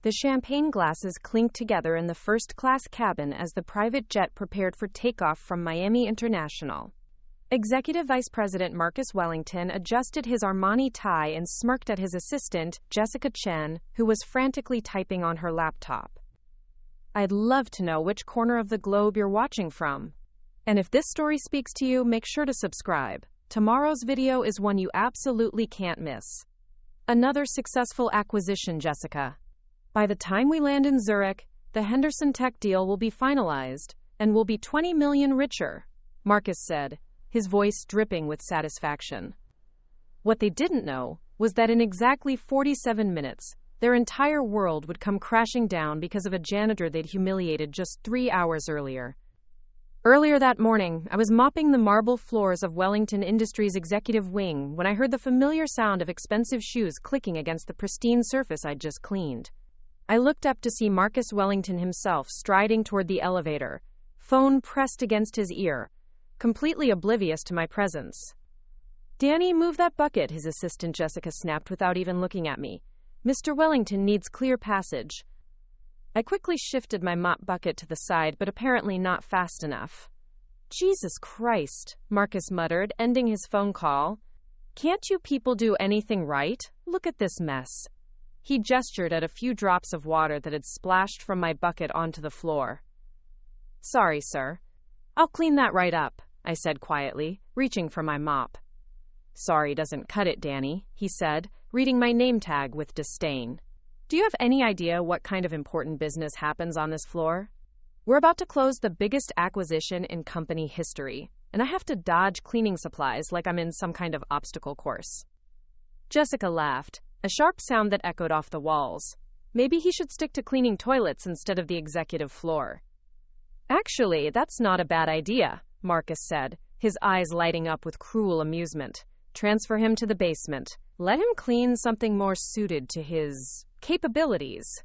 The champagne glasses clinked together in the first-class cabin as the private jet prepared for takeoff from Miami International. Executive Vice President Marcus Wellington adjusted his Armani tie and smirked at his assistant, Jessica Chen, who was frantically typing on her laptop. I'd love to know which corner of the globe you're watching from. And if this story speaks to you, make sure to subscribe. Tomorrow's video is one you absolutely can't miss. Another successful acquisition, Jessica. By the time we land in Zurich, the Henderson Tech deal will be finalized, and we'll be 20 million richer, Marcus said, his voice dripping with satisfaction. What they didn't know was that in exactly 47 minutes, their entire world would come crashing down because of a janitor they'd humiliated just 3 hours earlier. Earlier that morning, I was mopping the marble floors of Wellington Industries' executive wing when I heard the familiar sound of expensive shoes clicking against the pristine surface I'd just cleaned. I looked up to see Marcus Wellington himself striding toward the elevator, phone pressed against his ear, completely oblivious to my presence. "Danny, move that bucket," his assistant Jessica snapped without even looking at me. "Mr. Wellington needs clear passage." I quickly shifted my mop bucket to the side, but apparently not fast enough. "Jesus Christ," Marcus muttered, ending his phone call. "Can't you people do anything right? Look at this mess." He gestured at a few drops of water that had splashed from my bucket onto the floor. "Sorry, sir. I'll clean that right up," I said quietly, reaching for my mop. "Sorry doesn't cut it, Danny," he said, reading my name tag with disdain. "Do you have any idea what kind of important business happens on this floor? We're about to close the biggest acquisition in company history, and I have to dodge cleaning supplies like I'm in some kind of obstacle course." Jessica laughed, a sharp sound that echoed off the walls. Maybe he should stick to cleaning toilets instead of the executive floor. "Actually, that's not a bad idea," Marcus said, his eyes lighting up with cruel amusement. "Transfer him to the basement. Let him clean something more suited to his capabilities."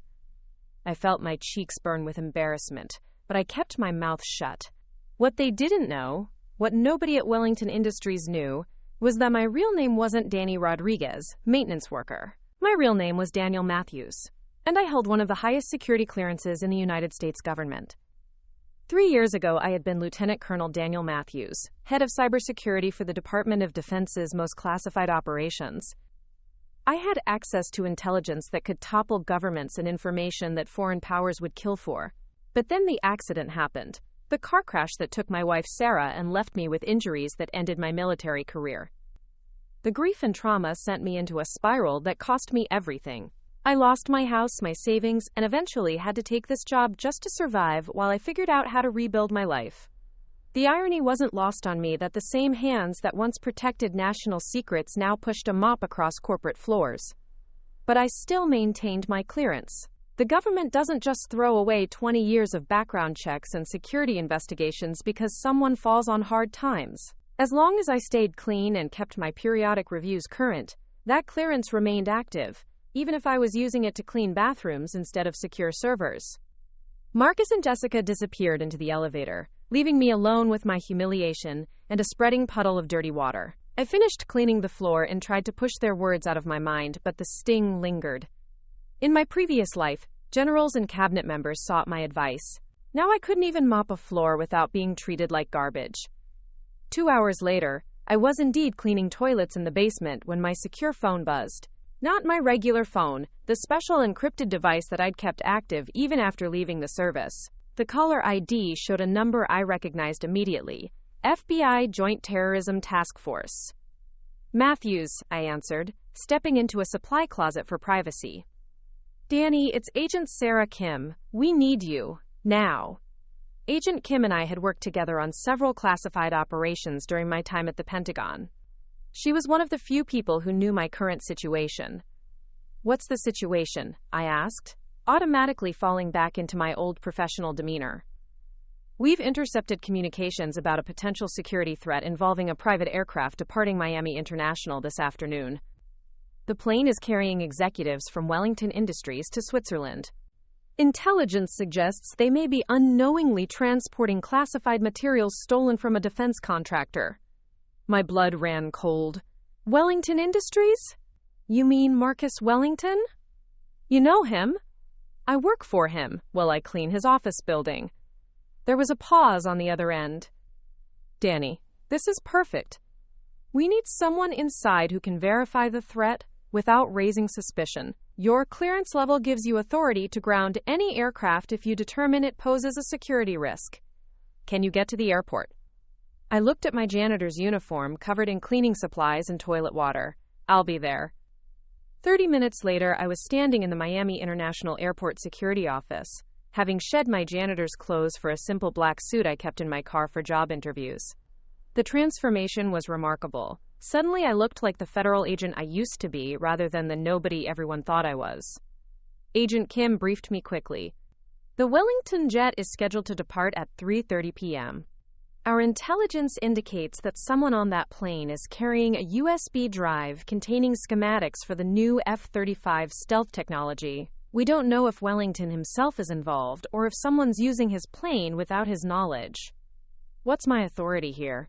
I felt my cheeks burn with embarrassment, but I kept my mouth shut. What they didn't know, what nobody at Wellington Industries knew, was that my real name wasn't Danny Rodriguez, maintenance worker. My real name was Daniel Matthews, and I held one of the highest security clearances in the United States government. 3 years ago, I had been Lieutenant Colonel Daniel Matthews, head of cybersecurity for the Department of Defense's most classified operations. I had access to intelligence that could topple governments and information that foreign powers would kill for. But then the accident happened. The car crash that took my wife Sarah and left me with injuries that ended my military career. The grief and trauma sent me into a spiral that cost me everything. I lost my house, my savings, and eventually had to take this job just to survive while I figured out how to rebuild my life. The irony wasn't lost on me that the same hands that once protected national secrets now pushed a mop across corporate floors. But I still maintained my clearance. The government doesn't just throw away 20 years of background checks and security investigations because someone falls on hard times. As long as I stayed clean and kept my periodic reviews current, that clearance remained active, even if I was using it to clean bathrooms instead of secure servers. Marcus and Jessica disappeared into the elevator, leaving me alone with my humiliation and a spreading puddle of dirty water. I finished cleaning the floor and tried to push their words out of my mind, but the sting lingered. In my previous life, generals and cabinet members sought my advice. Now I couldn't even mop a floor without being treated like garbage. 2 hours later, I was indeed cleaning toilets in the basement when my secure phone buzzed. Not my regular phone, the special encrypted device that I'd kept active even after leaving the service. The caller ID showed a number I recognized immediately. FBI Joint Terrorism Task Force. "Matthews," I answered, stepping into a supply closet for privacy. "Danny, it's Agent Sarah Kim. We need you. Now." Agent Kim and I had worked together on several classified operations during my time at the Pentagon. She was one of the few people who knew my current situation. "What's the situation?" I asked, automatically falling back into my old professional demeanor. "We've intercepted communications about a potential security threat involving a private aircraft departing Miami International this afternoon. The plane is carrying executives from Wellington Industries to Switzerland. Intelligence suggests they may be unknowingly transporting classified materials stolen from a defense contractor." My blood ran cold. "Wellington Industries? You mean Marcus Wellington? You know him?" I work for him while I clean his office building. There was a pause on the other end. Danny, this is perfect. We need someone inside who can verify the threat without raising suspicion. Your clearance level gives you authority to ground any aircraft if you determine it poses a security risk. Can you get to the airport? I looked at my janitor's uniform covered in cleaning supplies and toilet water. I'll be there. 30 minutes later, I was standing in the Miami International Airport security office, having shed my janitor's clothes for a simple black suit I kept in my car for job interviews. The transformation was remarkable. Suddenly, I looked like the federal agent I used to be rather than the nobody everyone thought I was. Agent Kim briefed me quickly. The Wellington jet is scheduled to depart at 3:30 p.m. Our intelligence indicates that someone on that plane is carrying a USB drive containing schematics for the new F-35 stealth technology. We don't know if Wellington himself is involved or if someone's using his plane without his knowledge. What's my authority here?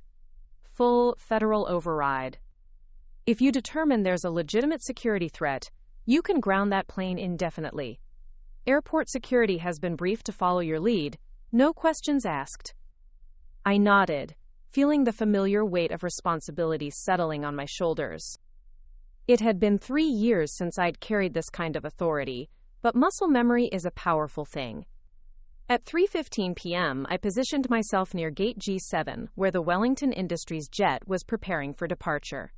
Full federal override. If you determine there's a legitimate security threat, you can ground that plane indefinitely. Airport security has been briefed to follow your lead, no questions asked. I nodded, feeling the familiar weight of responsibility settling on my shoulders. It had been 3 years since I'd carried this kind of authority, but muscle memory is a powerful thing. At 3:15 p.m., I positioned myself near Gate G7, where the Wellington Industries jet was preparing for departure.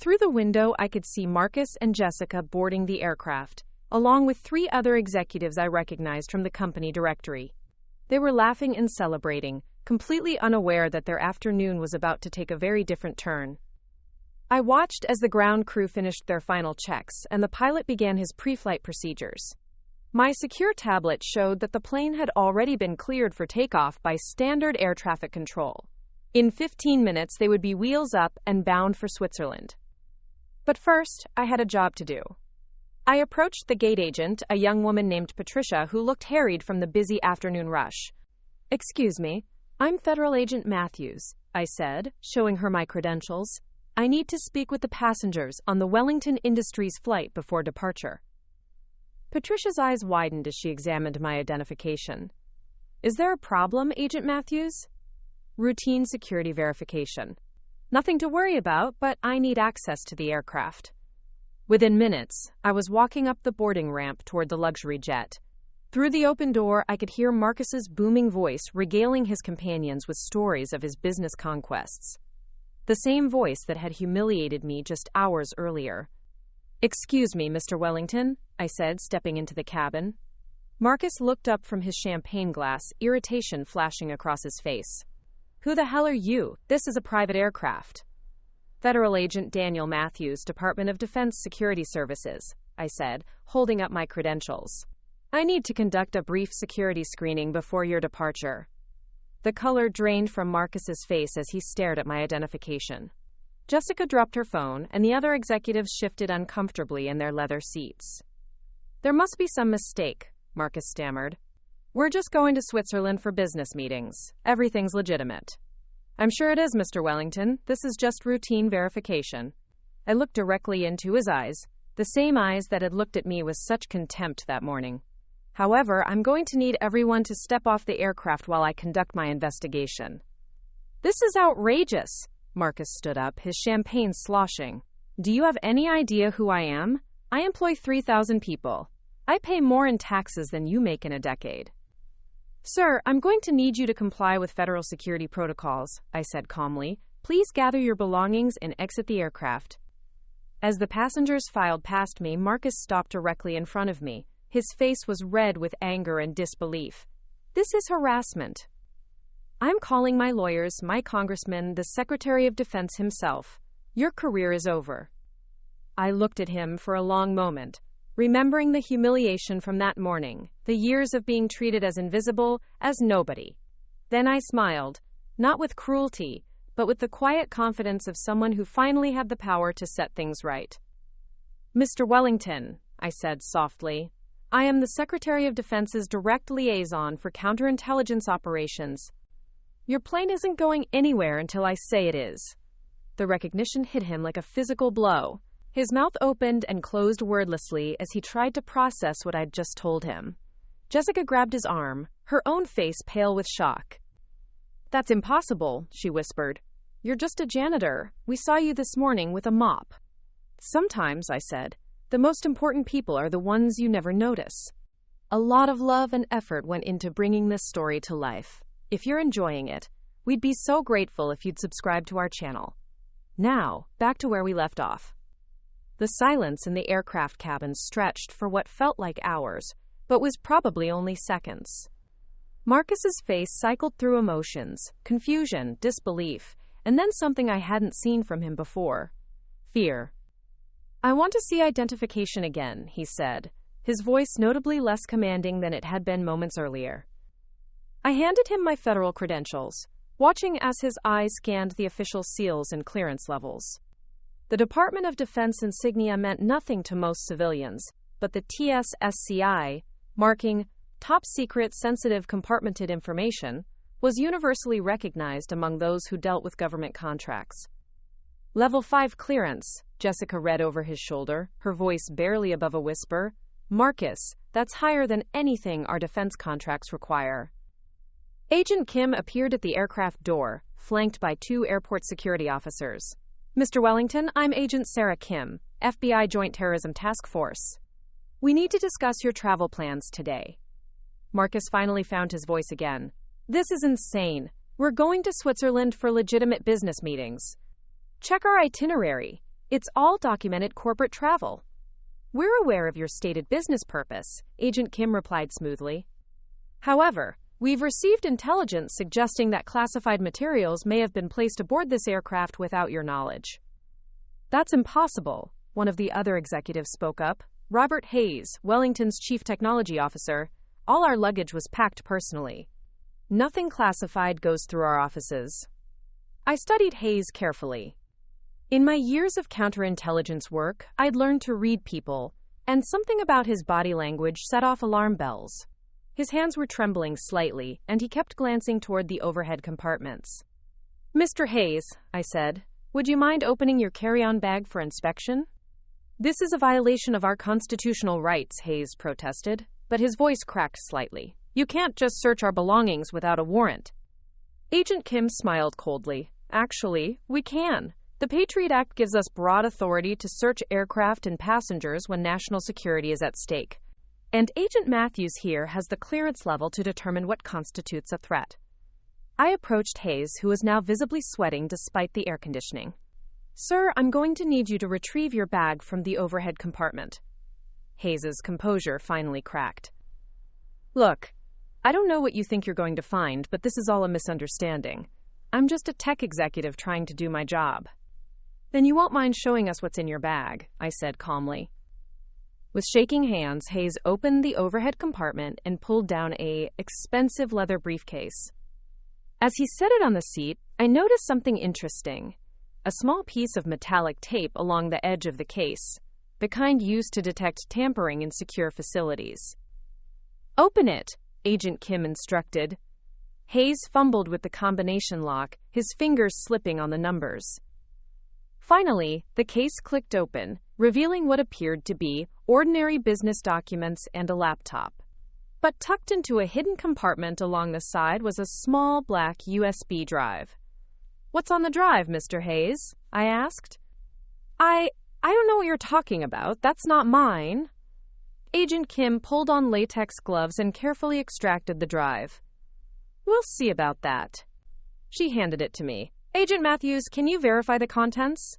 Through the window, I could see Marcus and Jessica boarding the aircraft, along with 3 other executives I recognized from the company directory. They were laughing and celebrating, completely unaware that their afternoon was about to take a very different turn. I watched as the ground crew finished their final checks and the pilot began his pre-flight procedures. My secure tablet showed that the plane had already been cleared for takeoff by standard air traffic control. In 15 minutes, they would be wheels up and bound for Switzerland. But first, I had a job to do. I approached the gate agent, a young woman named Patricia who looked harried from the busy afternoon rush. "Excuse me, I'm Federal Agent Matthews," I said, showing her my credentials. "I need to speak with the passengers on the Wellington Industries flight before departure." Patricia's eyes widened as she examined my identification. "Is there a problem, Agent Matthews?" "Routine security verification. Nothing to worry about, but I need access to the aircraft." Within minutes, I was walking up the boarding ramp toward the luxury jet. Through the open door, I could hear Marcus's booming voice regaling his companions with stories of his business conquests. The same voice that had humiliated me just hours earlier. "Excuse me, Mr. Wellington," I said, stepping into the cabin. Marcus looked up from his champagne glass, irritation flashing across his face. "Who the hell are you? This is a private aircraft." "Federal Agent Daniel Matthews, Department of Defense Security Services," I said, holding up my credentials. "I need to conduct a brief security screening before your departure." The color drained from Marcus's face as he stared at my identification. Jessica dropped her phone, and the other executives shifted uncomfortably in their leather seats. "There must be some mistake," Marcus stammered. "We're just going to Switzerland for business meetings. Everything's legitimate." "I'm sure it is, Mr. Wellington. This is just routine verification." I looked directly into his eyes, the same eyes that had looked at me with such contempt that morning. "However, I'm going to need everyone to step off the aircraft while I conduct my investigation." "This is outrageous." Marcus stood up, his champagne sloshing. "Do you have any idea who I am? I employ 3,000 people. I pay more in taxes than you make in a decade." "Sir, I'm going to need you to comply with federal security protocols," I said calmly. "Please gather your belongings and exit the aircraft." As the passengers filed past me, Marcus stopped directly in front of me. His face was red with anger and disbelief. "This is harassment. I'm calling my lawyers, my congressman, the Secretary of Defense himself. Your career is over." I looked at him for a long moment, remembering the humiliation from that morning, the years of being treated as invisible, as nobody. Then I smiled, not with cruelty, but with the quiet confidence of someone who finally had the power to set things right. "Mr. Wellington," I said softly, "I am the Secretary of Defense's direct liaison for counterintelligence operations. Your plane isn't going anywhere until I say it is." The recognition hit him like a physical blow. His mouth opened and closed wordlessly as he tried to process what I'd just told him. Jessica grabbed his arm, her own face pale with shock. "That's impossible," she whispered. "You're just a janitor. We saw you this morning with a mop." "Sometimes," I said, "the most important people are the ones you never notice." A lot of love and effort went into bringing this story to life. If you're enjoying it, we'd be so grateful if you'd subscribe to our channel. Now, back to where we left off. The silence in the aircraft cabin stretched for what felt like hours, but was probably only seconds. Marcus's face cycled through emotions, confusion, disbelief, and then something I hadn't seen from him before: fear. "I want to see identification again," he said, his voice notably less commanding than it had been moments earlier. I handed him my federal credentials, watching as his eyes scanned the official seals and clearance levels. The Department of Defense insignia meant nothing to most civilians, but the TSSCI, marking Top Secret Sensitive Compartmented Information, was universally recognized among those who dealt with government contracts. "Level 5 clearance," Jessica read over his shoulder, her voice barely above a whisper. "Marcus, that's higher than anything our defense contracts require." Agent Kim appeared at the aircraft door, flanked by 2 airport security officers. "Mr. Wellington, I'm Agent Sarah Kim, FBI Joint Terrorism Task Force. We need to discuss your travel plans today." Marcus finally found his voice again. "This is insane. We're going to Switzerland for legitimate business meetings. Check our itinerary. It's all documented corporate travel." "We're aware of your stated business purpose," Agent Kim replied smoothly. "However, we've received intelligence suggesting that classified materials may have been placed aboard this aircraft without your knowledge." "That's impossible," one of the other executives spoke up. "Robert Hayes, Wellington's chief technology officer. All our luggage was packed personally. Nothing classified goes through our offices." I studied Hayes carefully. In my years of counterintelligence work, I'd learned to read people, and something about his body language set off alarm bells. His hands were trembling slightly, and he kept glancing toward the overhead compartments. "Mr. Hayes," I said, "would you mind opening your carry-on bag for inspection?" "This is a violation of our constitutional rights," Hayes protested, but his voice cracked slightly. "You can't just search our belongings without a warrant." Agent Kim smiled coldly. "Actually, we can. The Patriot Act gives us broad authority to search aircraft and passengers when national security is at stake. And Agent Matthews here has the clearance level to determine what constitutes a threat." I approached Hayes, who was now visibly sweating despite the air conditioning. "Sir, I'm going to need you to retrieve your bag from the overhead compartment." Hayes's composure finally cracked. "Look, I don't know what you think you're going to find, but this is all a misunderstanding. I'm just a tech executive trying to do my job." "Then you won't mind showing us what's in your bag," I said calmly. With shaking hands, Hayes opened the overhead compartment and pulled down an expensive leather briefcase. As he set it on the seat, I noticed something interesting: a small piece of metallic tape along the edge of the case, the kind used to detect tampering in secure facilities. "Open it," Agent Kim instructed. Hayes fumbled with the combination lock, his fingers slipping on the numbers. Finally, the case clicked open, revealing what appeared to be ordinary business documents and a laptop. But tucked into a hidden compartment along the side was a small black USB drive. "What's on the drive, Mr. Hayes?" I asked. I don't know what you're talking about. That's not mine." Agent Kim pulled on latex gloves and carefully extracted the drive. "We'll see about that." She handed it to me. "Agent Matthews, can you verify the contents?"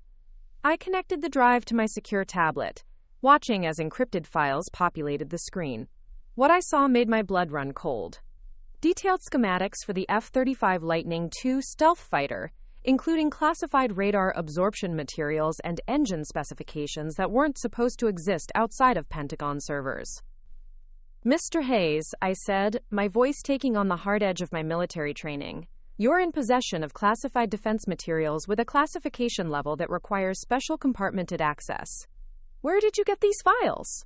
I connected the drive to my secure tablet, watching as encrypted files populated the screen. What I saw made my blood run cold. Detailed schematics for the F-35 Lightning II stealth fighter, including classified radar absorption materials and engine specifications that weren't supposed to exist outside of Pentagon servers. "Mr. Hayes," I said, my voice taking on the hard edge of my military training, "you're in possession of classified defense materials with a classification level that requires special compartmented access. Where did you get these files?"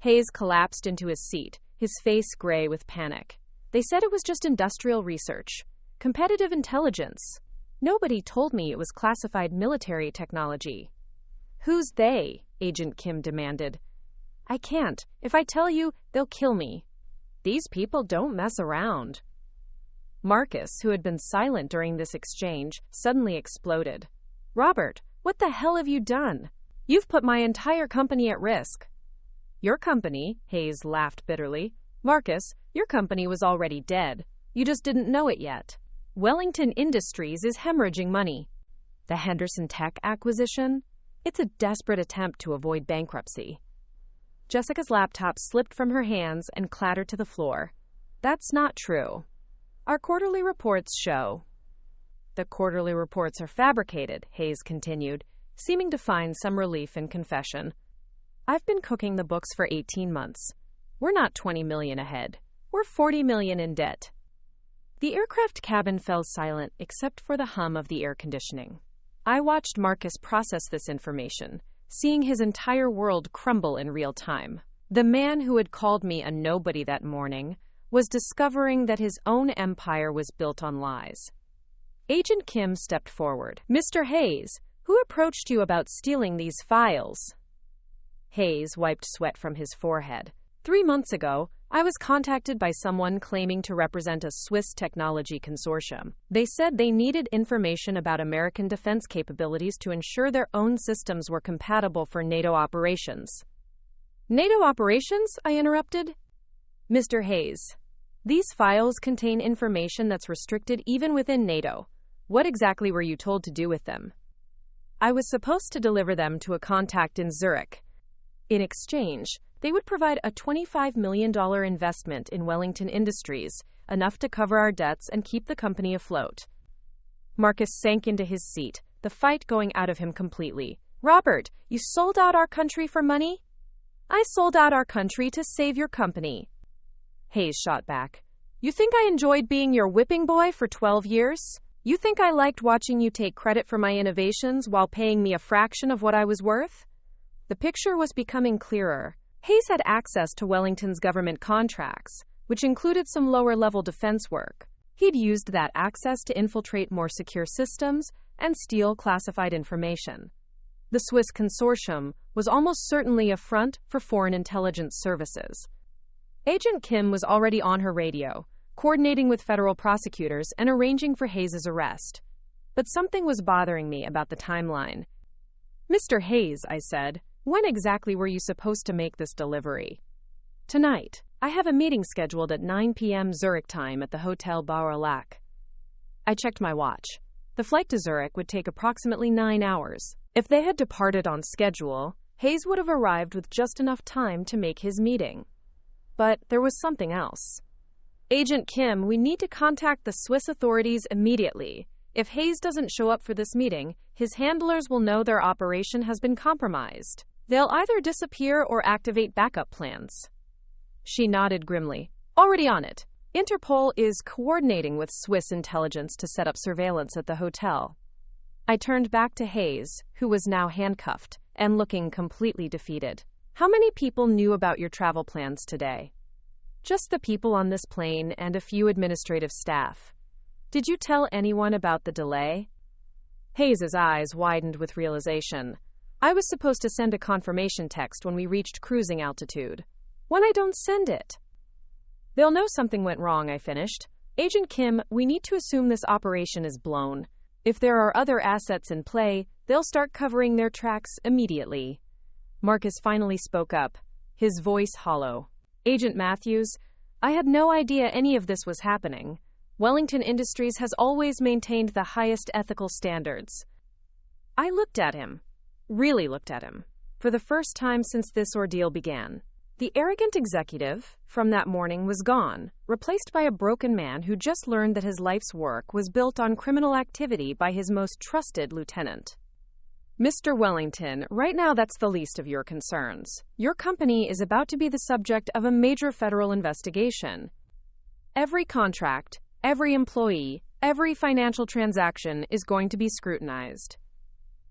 Hayes collapsed into his seat, his face gray with panic. "They said it was just industrial research. Competitive intelligence. Nobody told me it was classified military technology." Who's they? Agent Kim demanded. I can't. If I tell you, they'll kill me. These people don't mess around. Marcus, who had been silent during this exchange, suddenly exploded. Robert, what the hell have you done? You've put my entire company at risk. Your company? Hayes laughed bitterly. Marcus, your company was already dead. You just didn't know it yet. Wellington Industries is hemorrhaging money. The Henderson Tech acquisition? It's a desperate attempt to avoid bankruptcy. Jessica's laptop slipped from her hands and clattered to the floor. That's not true. Our quarterly reports show. The quarterly reports are fabricated, Hayes continued, seeming to find some relief in confession. I've been cooking the books for 18 months. We're not 20 million ahead. We're 40 million in debt. The aircraft cabin fell silent except for the hum of the air conditioning. I watched Marcus process this information, seeing his entire world crumble in real time. The man who had called me a nobody that morning was discovering that his own empire was built on lies. Agent Kim stepped forward. Mr. Hayes, who approached you about stealing these files? Hayes wiped sweat from his forehead. 3 months ago, I was contacted by someone claiming to represent a Swiss technology consortium. They said they needed information about American defense capabilities to ensure their own systems were compatible for NATO operations. NATO operations? I interrupted. Mr. Hayes, these files contain information that's restricted even within NATO. What exactly were you told to do with them? I was supposed to deliver them to a contact in Zurich. In exchange, they would provide a $25 million investment in Wellington Industries, enough to cover our debts and keep the company afloat. Marcus sank into his seat, the fight going out of him completely. Robert, you sold out our country for money? I sold out our country to save your company. Hayes shot back. You think I enjoyed being your whipping boy for 12 years? You think I liked watching you take credit for my innovations while paying me a fraction of what I was worth? The picture was becoming clearer. Hayes had access to Wellington's government contracts, which included some lower-level defense work. He'd used that access to infiltrate more secure systems and steal classified information. The Swiss consortium was almost certainly a front for foreign intelligence services. Agent Kim was already on her radio, coordinating with federal prosecutors and arranging for Hayes' arrest. But something was bothering me about the timeline. Mr. Hayes, I said, when exactly were you supposed to make this delivery? Tonight. I have a meeting scheduled at 9 p.m. Zurich time at the Hotel Bauer Lac. I checked my watch. The flight to Zurich would take approximately 9 hours. If they had departed on schedule, Hayes would have arrived with just enough time to make his meeting. But there was something else. Agent Kim, we need to contact the Swiss authorities immediately. If Hayes doesn't show up for this meeting, his handlers will know their operation has been compromised. They'll either disappear or activate backup plans. She nodded grimly. Already on it. Interpol is coordinating with Swiss intelligence to set up surveillance at the hotel. I turned back to Hayes, who was now handcuffed and looking completely defeated. How many people knew about your travel plans today? Just the people on this plane and a few administrative staff. Did you tell anyone about the delay? Hayes' eyes widened with realization. I was supposed to send a confirmation text when we reached cruising altitude. When I don't send it? They'll know something went wrong, I finished. Agent Kim, we need to assume this operation is blown. If there are other assets in play, they'll start covering their tracks immediately. Marcus finally spoke up, his voice hollow. Agent Matthews, I had no idea any of this was happening. Wellington Industries has always maintained the highest ethical standards. I looked at him. Really looked at him. For the first time since this ordeal began. The arrogant executive from that morning was gone, replaced by a broken man who just learned that his life's work was built on criminal activity by his most trusted lieutenant. Mr. Wellington, right now that's the least of your concerns. Your company is about to be the subject of a major federal investigation. Every contract, every employee, every financial transaction is going to be scrutinized.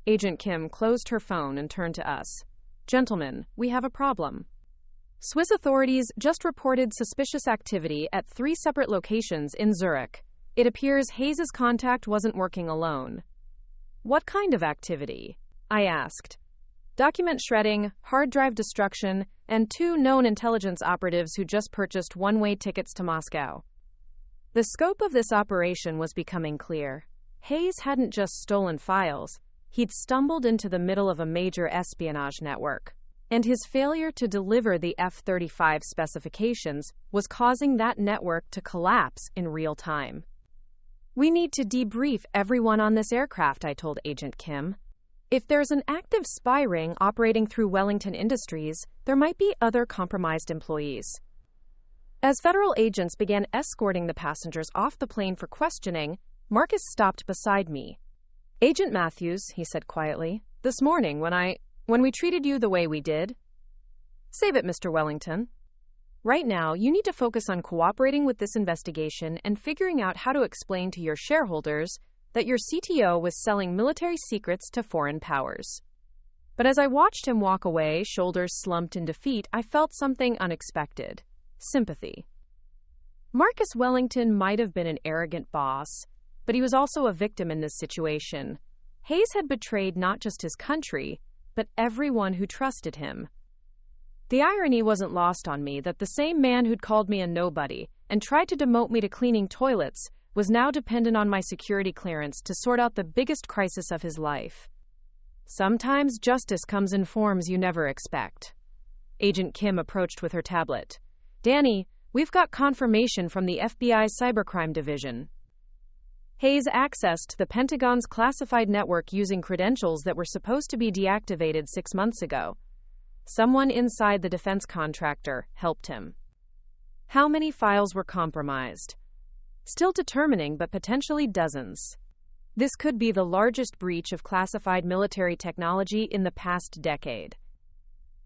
Agent Kim closed her phone and turned to us. Gentlemen, we have a problem. Swiss authorities just reported suspicious activity at 3 separate locations in Zurich. It appears Hayes' contact wasn't working alone. What kind of activity? I asked. document shredding, hard drive destruction, and 2 known intelligence operatives who just purchased one-way tickets to Moscow. The scope of this operation was becoming clear. Hayes hadn't just stolen files, he'd stumbled into the middle of a major espionage network. And his failure to deliver the F-35 specifications was causing that network to collapse in real time. "We need to debrief everyone on this aircraft," I told Agent Kim. "If there's an active spy ring operating through Wellington Industries, there might be other compromised employees." As federal agents began escorting the passengers off the plane for questioning, Marcus stopped beside me. "Agent Matthews," he said quietly, "this morning when we treated you the way we did..." "Save it, Mr. Wellington. Right now, you need to focus on cooperating with this investigation and figuring out how to explain to your shareholders that your CTO was selling military secrets to foreign powers." But as I watched him walk away, shoulders slumped in defeat, I felt something unexpected: sympathy. Marcus Wellington might have been an arrogant boss, but he was also a victim in this situation. Hayes had betrayed not just his country, but everyone who trusted him. The irony wasn't lost on me that the same man who'd called me a nobody and tried to demote me to cleaning toilets was now dependent on my security clearance to sort out the biggest crisis of his life. Sometimes justice comes in forms you never expect. Agent Kim approached with her tablet. "Danny, we've got confirmation from the FBI's Cybercrime Division. Hayes accessed the Pentagon's classified network using credentials that were supposed to be deactivated 6 months ago. Someone inside the defense contractor helped him." How many files were compromised? Still determining, but potentially dozens. This could be the largest breach of classified military technology in the past decade.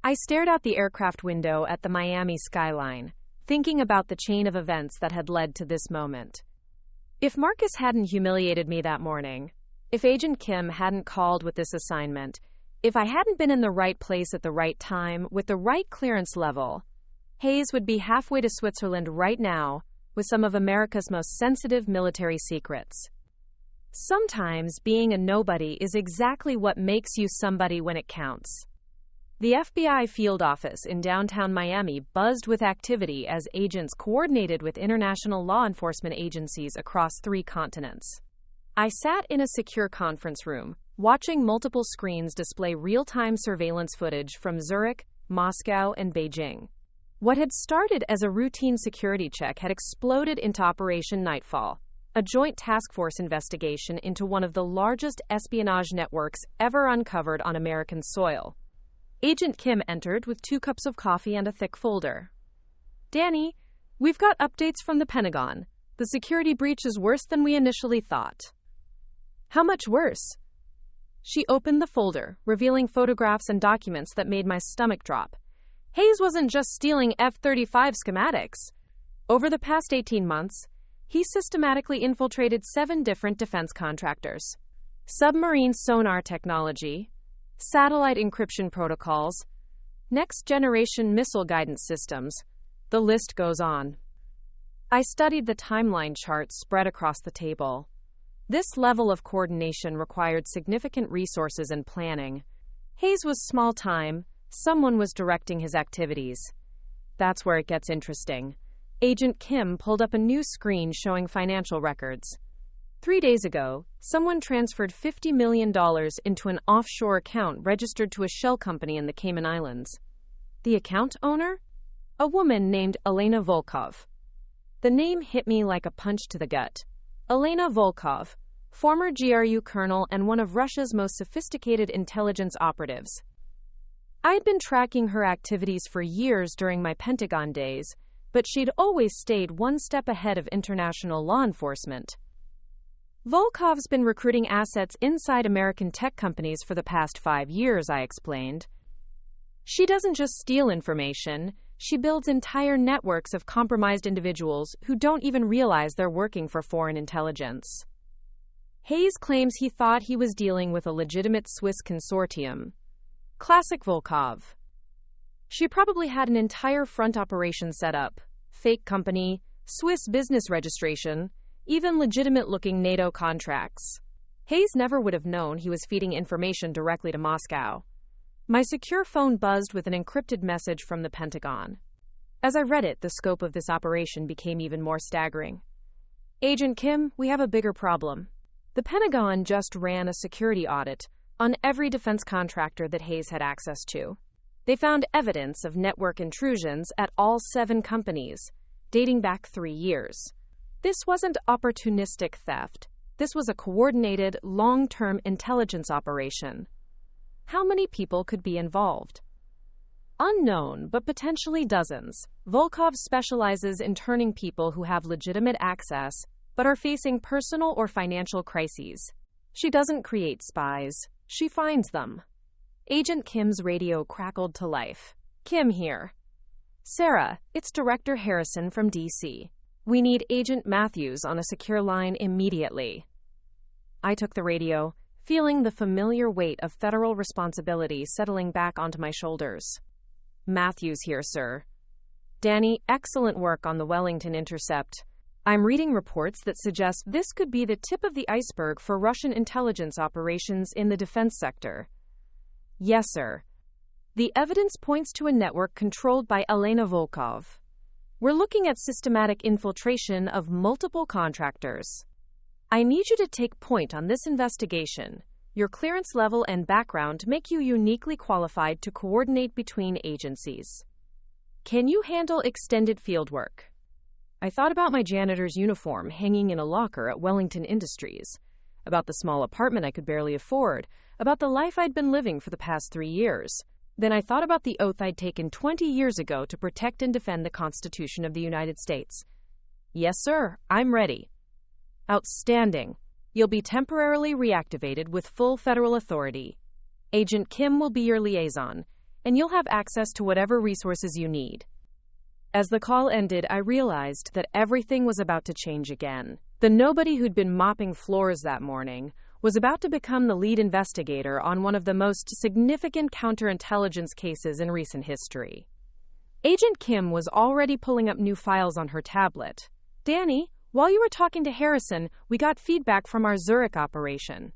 I stared out the aircraft window at the Miami skyline, thinking about the chain of events that had led to this moment. If Marcus hadn't humiliated me that morning, if Agent Kim hadn't called with this assignment, if I hadn't been in the right place at the right time with the right clearance level, Hayes would be halfway to Switzerland right now with some of America's most sensitive military secrets. Sometimes being a nobody is exactly what makes you somebody when it counts. The FBI field office in downtown Miami buzzed with activity as agents coordinated with international law enforcement agencies across 3 continents. I sat in a secure conference room, watching multiple screens display real-time surveillance footage from Zurich, Moscow, and Beijing. What had started as a routine security check had exploded into Operation Nightfall, a joint task force investigation into one of the largest espionage networks ever uncovered on American soil. Agent Kim entered with 2 cups of coffee and a thick folder. "Danny, we've got updates from the Pentagon. The security breach is worse than we initially thought." "How much worse?" She opened the folder, revealing photographs and documents that made my stomach drop. Hayes wasn't just stealing F-35 schematics. Over the past 18 months, he systematically infiltrated 7 different defense contractors. Submarine sonar technology, satellite encryption protocols, next-generation missile guidance systems. The list goes on. I studied the timeline charts spread across the table. This level of coordination required significant resources and planning. Hayes was small-time. Someone was directing his activities. That's where it gets interesting. Agent Kim pulled up a new screen showing financial records. 3 days ago, someone transferred $50 million into an offshore account registered to a shell company in the Cayman Islands. The account owner? A woman named Elena Volkov. The name hit me like a punch to the gut. Elena Volkov, former GRU colonel and one of Russia's most sophisticated intelligence operatives. I'd been tracking her activities for years during my Pentagon days, but she'd always stayed one step ahead of international law enforcement. Volkov's been recruiting assets inside American tech companies for the past 5 years, I explained. She doesn't just steal information, she builds entire networks of compromised individuals who don't even realize they're working for foreign intelligence. Hayes claims he thought he was dealing with a legitimate Swiss consortium. Classic Volkov. She probably had an entire front operation set up, fake company, Swiss business registration, even legitimate-looking NATO contracts. Hayes never would have known he was feeding information directly to Moscow. My secure phone buzzed with an encrypted message from the Pentagon. As I read it, the scope of this operation became even more staggering. Agent Kim, we have a bigger problem. The Pentagon just ran a security audit on every defense contractor that Hayes had access to. They found evidence of network intrusions at all 7 companies, dating back 3 years. This wasn't opportunistic theft. This was a coordinated, long-term intelligence operation. How many people could be involved? Unknown, but potentially dozens. Volkov specializes in turning people who have legitimate access but are facing personal or financial crises. She doesn't create spies. She finds them. Agent Kim's radio crackled to life. Kim here. Sarah, it's Director Harrison from D.C. We need Agent Matthews on a secure line immediately. I took the radio, feeling the familiar weight of federal responsibility settling back onto my shoulders. Matthews here, sir. Danny, excellent work on the Wellington intercept. I'm reading reports that suggest this could be the tip of the iceberg for Russian intelligence operations in the defense sector. Yes, sir. The evidence points to a network controlled by Elena Volkov. We're looking at systematic infiltration of multiple contractors. I need you to take point on this investigation. Your clearance level and background make you uniquely qualified to coordinate between agencies. Can you handle extended field work? I thought about my janitor's uniform hanging in a locker at Wellington Industries, about the small apartment I could barely afford, about the life I'd been living for the past 3 years. Then I thought about the oath I'd taken 20 years ago to protect and defend the Constitution of the United States. Yes, sir, I'm ready. Outstanding. You'll be temporarily reactivated with full federal authority. Agent Kim will be your liaison, and you'll have access to whatever resources you need. As the call ended, I realized that everything was about to change again. The nobody who'd been mopping floors that morning was about to become the lead investigator on one of the most significant counterintelligence cases in recent history. Agent Kim was already pulling up new files on her tablet. Danny, while you were talking to Harrison, we got feedback from our Zurich operation.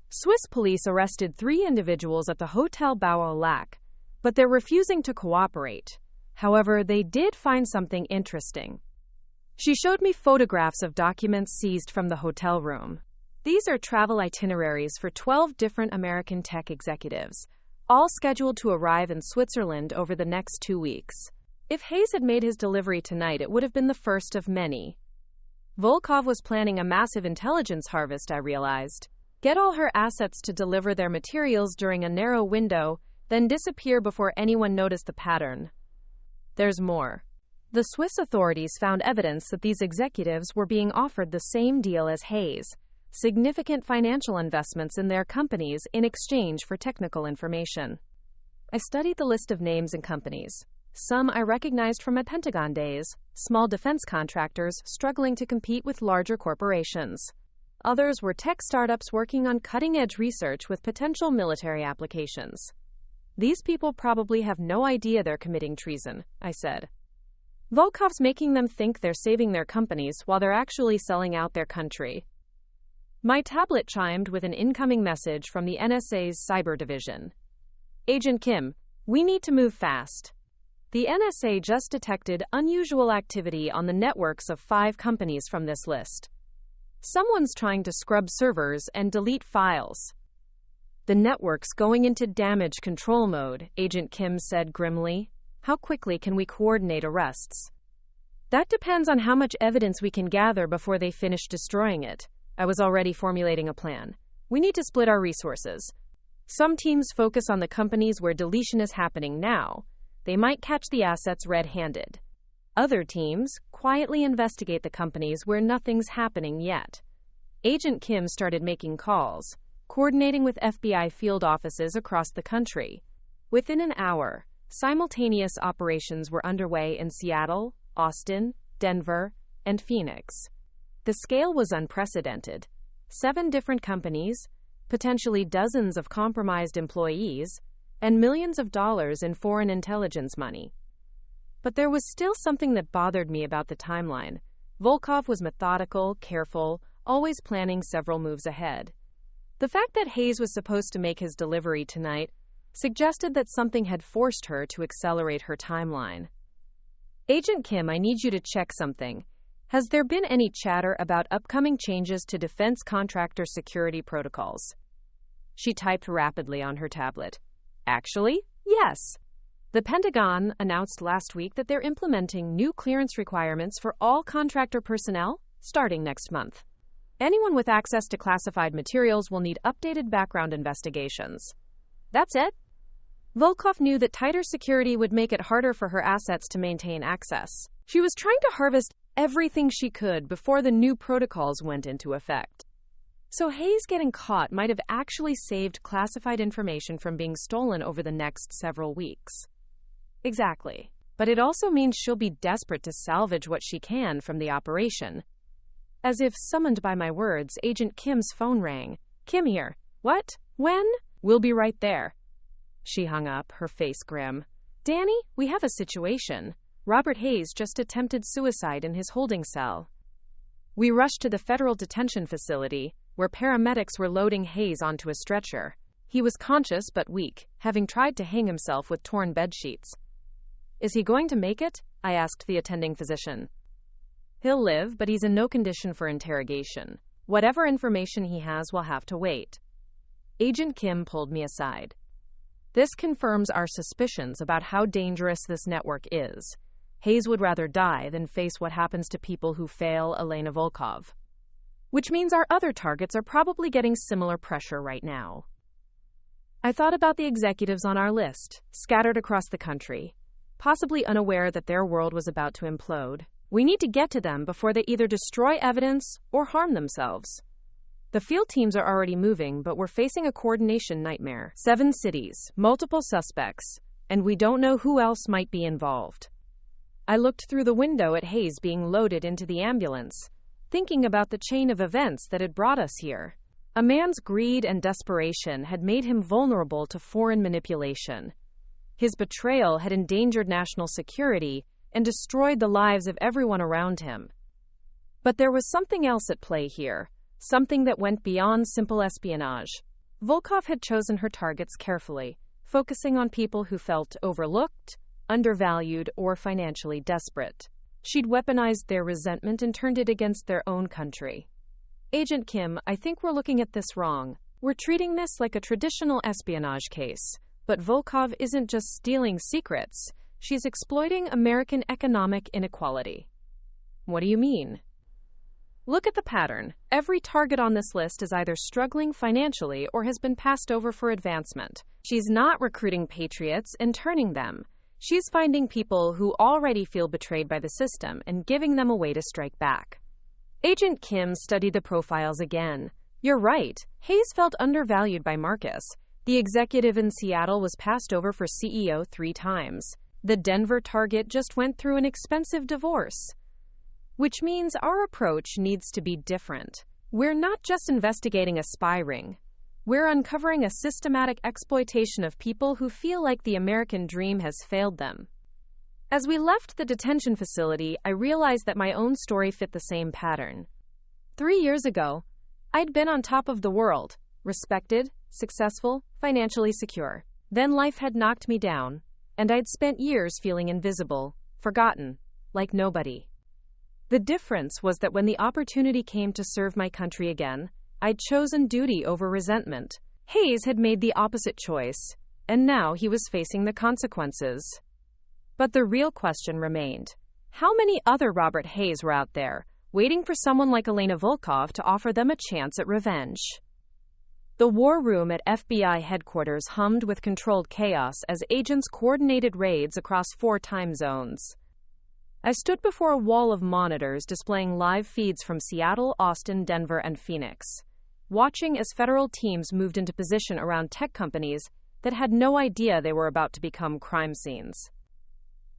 Swiss police arrested 3 individuals at the Hotel Bau au Lac, but they're refusing to cooperate. However, they did find something interesting. She showed me photographs of documents seized from the hotel room. These are travel itineraries for 12 different American tech executives, all scheduled to arrive in Switzerland over the next 2 weeks. If Hayes had made his delivery tonight, it would have been the first of many. Volkov was planning a massive intelligence harvest, I realized. Get all her assets to deliver their materials during a narrow window, then disappear before anyone noticed the pattern. There's more. The Swiss authorities found evidence that these executives were being offered the same deal as Hayes, significant financial investments in their companies in exchange for technical information. I studied the list of names and companies. Some I recognized from my Pentagon days, small defense contractors struggling to compete with larger corporations. Others were tech startups working on cutting-edge research with potential military applications. These people probably have no idea they're committing treason, I said. Volkov's making them think they're saving their companies while they're actually selling out their country. My tablet chimed with an incoming message from the NSA's cyber division. Agent Kim, we need to move fast. The NSA just detected unusual activity on the networks of 5 companies from this list. Someone's trying to scrub servers and delete files. The network's going into damage control mode, Agent Kim said grimly. How quickly can we coordinate arrests? That depends on how much evidence we can gather before they finish destroying it. I was already formulating a plan. We need to split our resources. Some teams focus on the companies where deletion is happening now. They might catch the assets red-handed. Other teams quietly investigate the companies where nothing's happening yet. Agent Kim started making calls, coordinating with FBI field offices across the country. Within an hour, simultaneous operations were underway in Seattle, Austin, Denver, and Phoenix. The scale was unprecedented. 7 different companies, potentially dozens of compromised employees, and millions of dollars in foreign intelligence money. But there was still something that bothered me about the timeline. Volkov was methodical, careful, always planning several moves ahead. The fact that Hayes was supposed to make his delivery tonight suggested that something had forced her to accelerate her timeline. Agent Kim, I need you to check something. Has there been any chatter about upcoming changes to defense contractor security protocols? She typed rapidly on her tablet. Actually, yes. The Pentagon announced last week that they're implementing new clearance requirements for all contractor personnel starting next month. Anyone with access to classified materials will need updated background investigations. That's it. Volkov knew that tighter security would make it harder for her assets to maintain access. She was trying to harvest everything she could before the new protocols went into effect. So Hayes getting caught might have actually saved classified information from being stolen over the next several weeks. Exactly. But it also means she'll be desperate to salvage what she can from the operation. As if summoned by my words, Agent Kim's phone rang. Kim here. What? When? We'll be right there. She hung up, her face grim. Danny, we have a situation. Robert Hayes just attempted suicide in his holding cell. We rushed to the federal detention facility, where paramedics were loading Hayes onto a stretcher. He was conscious but weak, having tried to hang himself with torn bedsheets. Is he going to make it? I asked the attending physician. He'll live, but he's in no condition for interrogation. Whatever information he has will have to wait. Agent Kim pulled me aside. This confirms our suspicions about how dangerous this network is. Hayes would rather die than face what happens to people who fail Elena Volkov. Which means our other targets are probably getting similar pressure right now. I thought about the executives on our list, scattered across the country, possibly unaware that their world was about to implode. We need to get to them before they either destroy evidence or harm themselves. The field teams are already moving, but we're facing a coordination nightmare. 7 cities, multiple suspects, and we don't know who else might be involved. I looked through the window at Hayes being loaded into the ambulance, thinking about the chain of events that had brought us here. A man's greed and desperation had made him vulnerable to foreign manipulation. His betrayal had endangered national security and destroyed the lives of everyone around him. But there was something else at play here, something that went beyond simple espionage. Volkov had chosen her targets carefully, focusing on people who felt overlooked, undervalued, or financially desperate. She'd weaponized their resentment and turned it against their own country. Agent Kim, I think we're looking at this wrong. We're treating this like a traditional espionage case, but Volkov isn't just stealing secrets. She's exploiting American economic inequality. What do you mean? Look at the pattern. Every target on this list is either struggling financially or has been passed over for advancement. She's not recruiting patriots and turning them. She's finding people who already feel betrayed by the system and giving them a way to strike back. Agent Kim studied the profiles again. You're right. Hayes felt undervalued by Marcus. The executive in Seattle was passed over for CEO 3 times. The Denver target just went through an expensive divorce. Which means our approach needs to be different. We're not just investigating a spy ring. We're uncovering a systematic exploitation of people who feel like the American dream has failed them. As we left the detention facility, I realized that my own story fit the same pattern. 3 years ago, I'd been on top of the world, respected, successful, financially secure. Then life had knocked me down, and I'd spent years feeling invisible, forgotten, like nobody. The difference was that when the opportunity came to serve my country again, I'd chosen duty over resentment. Hayes had made the opposite choice, and now he was facing the consequences. But the real question remained. How many other Robert Hayes were out there, waiting for someone like Elena Volkov to offer them a chance at revenge? The war room at FBI headquarters hummed with controlled chaos as agents coordinated raids across 4 time zones. I stood before a wall of monitors displaying live feeds from Seattle, Austin, Denver, and Phoenix, watching as federal teams moved into position around tech companies that had no idea they were about to become crime scenes.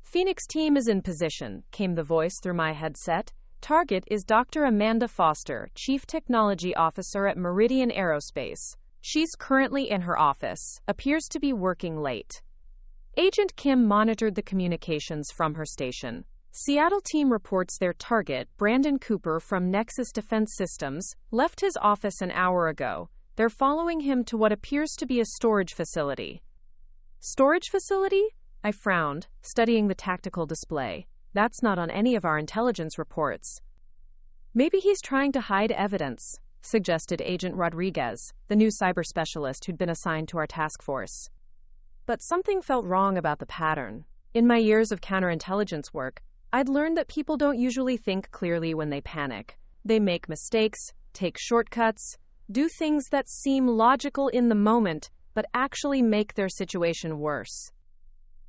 Phoenix team is in position, came the voice through my headset. Target is Dr. Amanda Foster, Chief Technology Officer at Meridian Aerospace. She's currently in her office, appears to be working late. Agent Kim monitored the communications from her station. Seattle team reports their target, Brandon Cooper from Nexus Defense Systems, left his office an hour ago. They're following him to what appears to be a storage facility. Storage facility? I frowned, studying the tactical display. That's not on any of our intelligence reports. Maybe he's trying to hide evidence, suggested Agent Rodriguez, the new cyber specialist who'd been assigned to our task force. But something felt wrong about the pattern. In my years of counterintelligence work, I'd learned that people don't usually think clearly when they panic. They make mistakes, take shortcuts, do things that seem logical in the moment, but actually make their situation worse.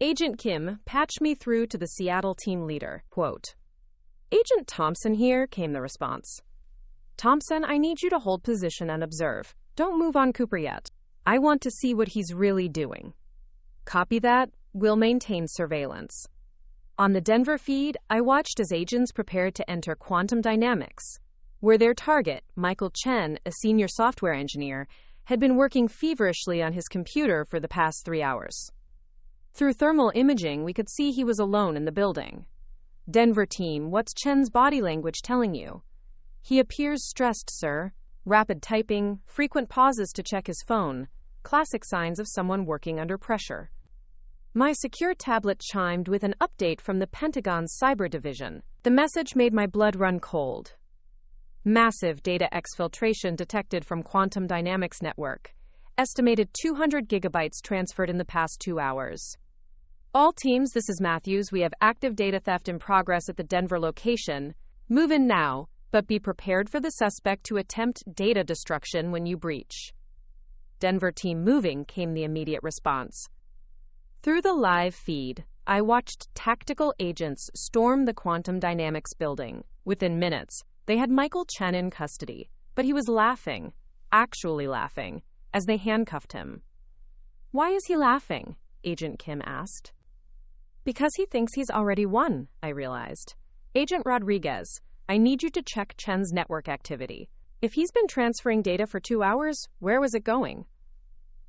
Agent Kim patched me through to the Seattle team leader. Quote, Agent Thompson here, came the response. Thompson, I need you to hold position and observe. Don't move on Cooper yet. I want to see what he's really doing. Copy that. We'll maintain surveillance. On the Denver feed, I watched as agents prepared to enter quantum dynamics, where their target, Michael Chen, a senior software engineer, had been working feverishly on his computer for the past 3 hours. Through thermal imaging, we could see he was alone in the building. Denver team, what's Chen's body language telling you? He appears stressed, sir. Rapid typing, frequent pauses to check his phone, classic signs of someone working under pressure. My secure tablet chimed with an update from the Pentagon's cyber division. The message made my blood run cold. Massive data exfiltration detected from quantum dynamics network. Estimated 200 gigabytes transferred in the past 2 hours. All teams, this is Matthews. We have active data theft in progress at the Denver location. Move in now, but be prepared for the suspect to attempt data destruction when you breach. Denver team moving, came the immediate response. Through the live feed, I watched tactical agents storm the quantum dynamics building. Within minutes, they had Michael Chen in custody, but he was laughing, actually laughing, as they handcuffed him. Why is he laughing? Agent Kim asked. Because he thinks he's already won, I realized. Agent Rodriguez, I need you to check Chen's network activity. If he's been transferring data for 2 hours, where was it going?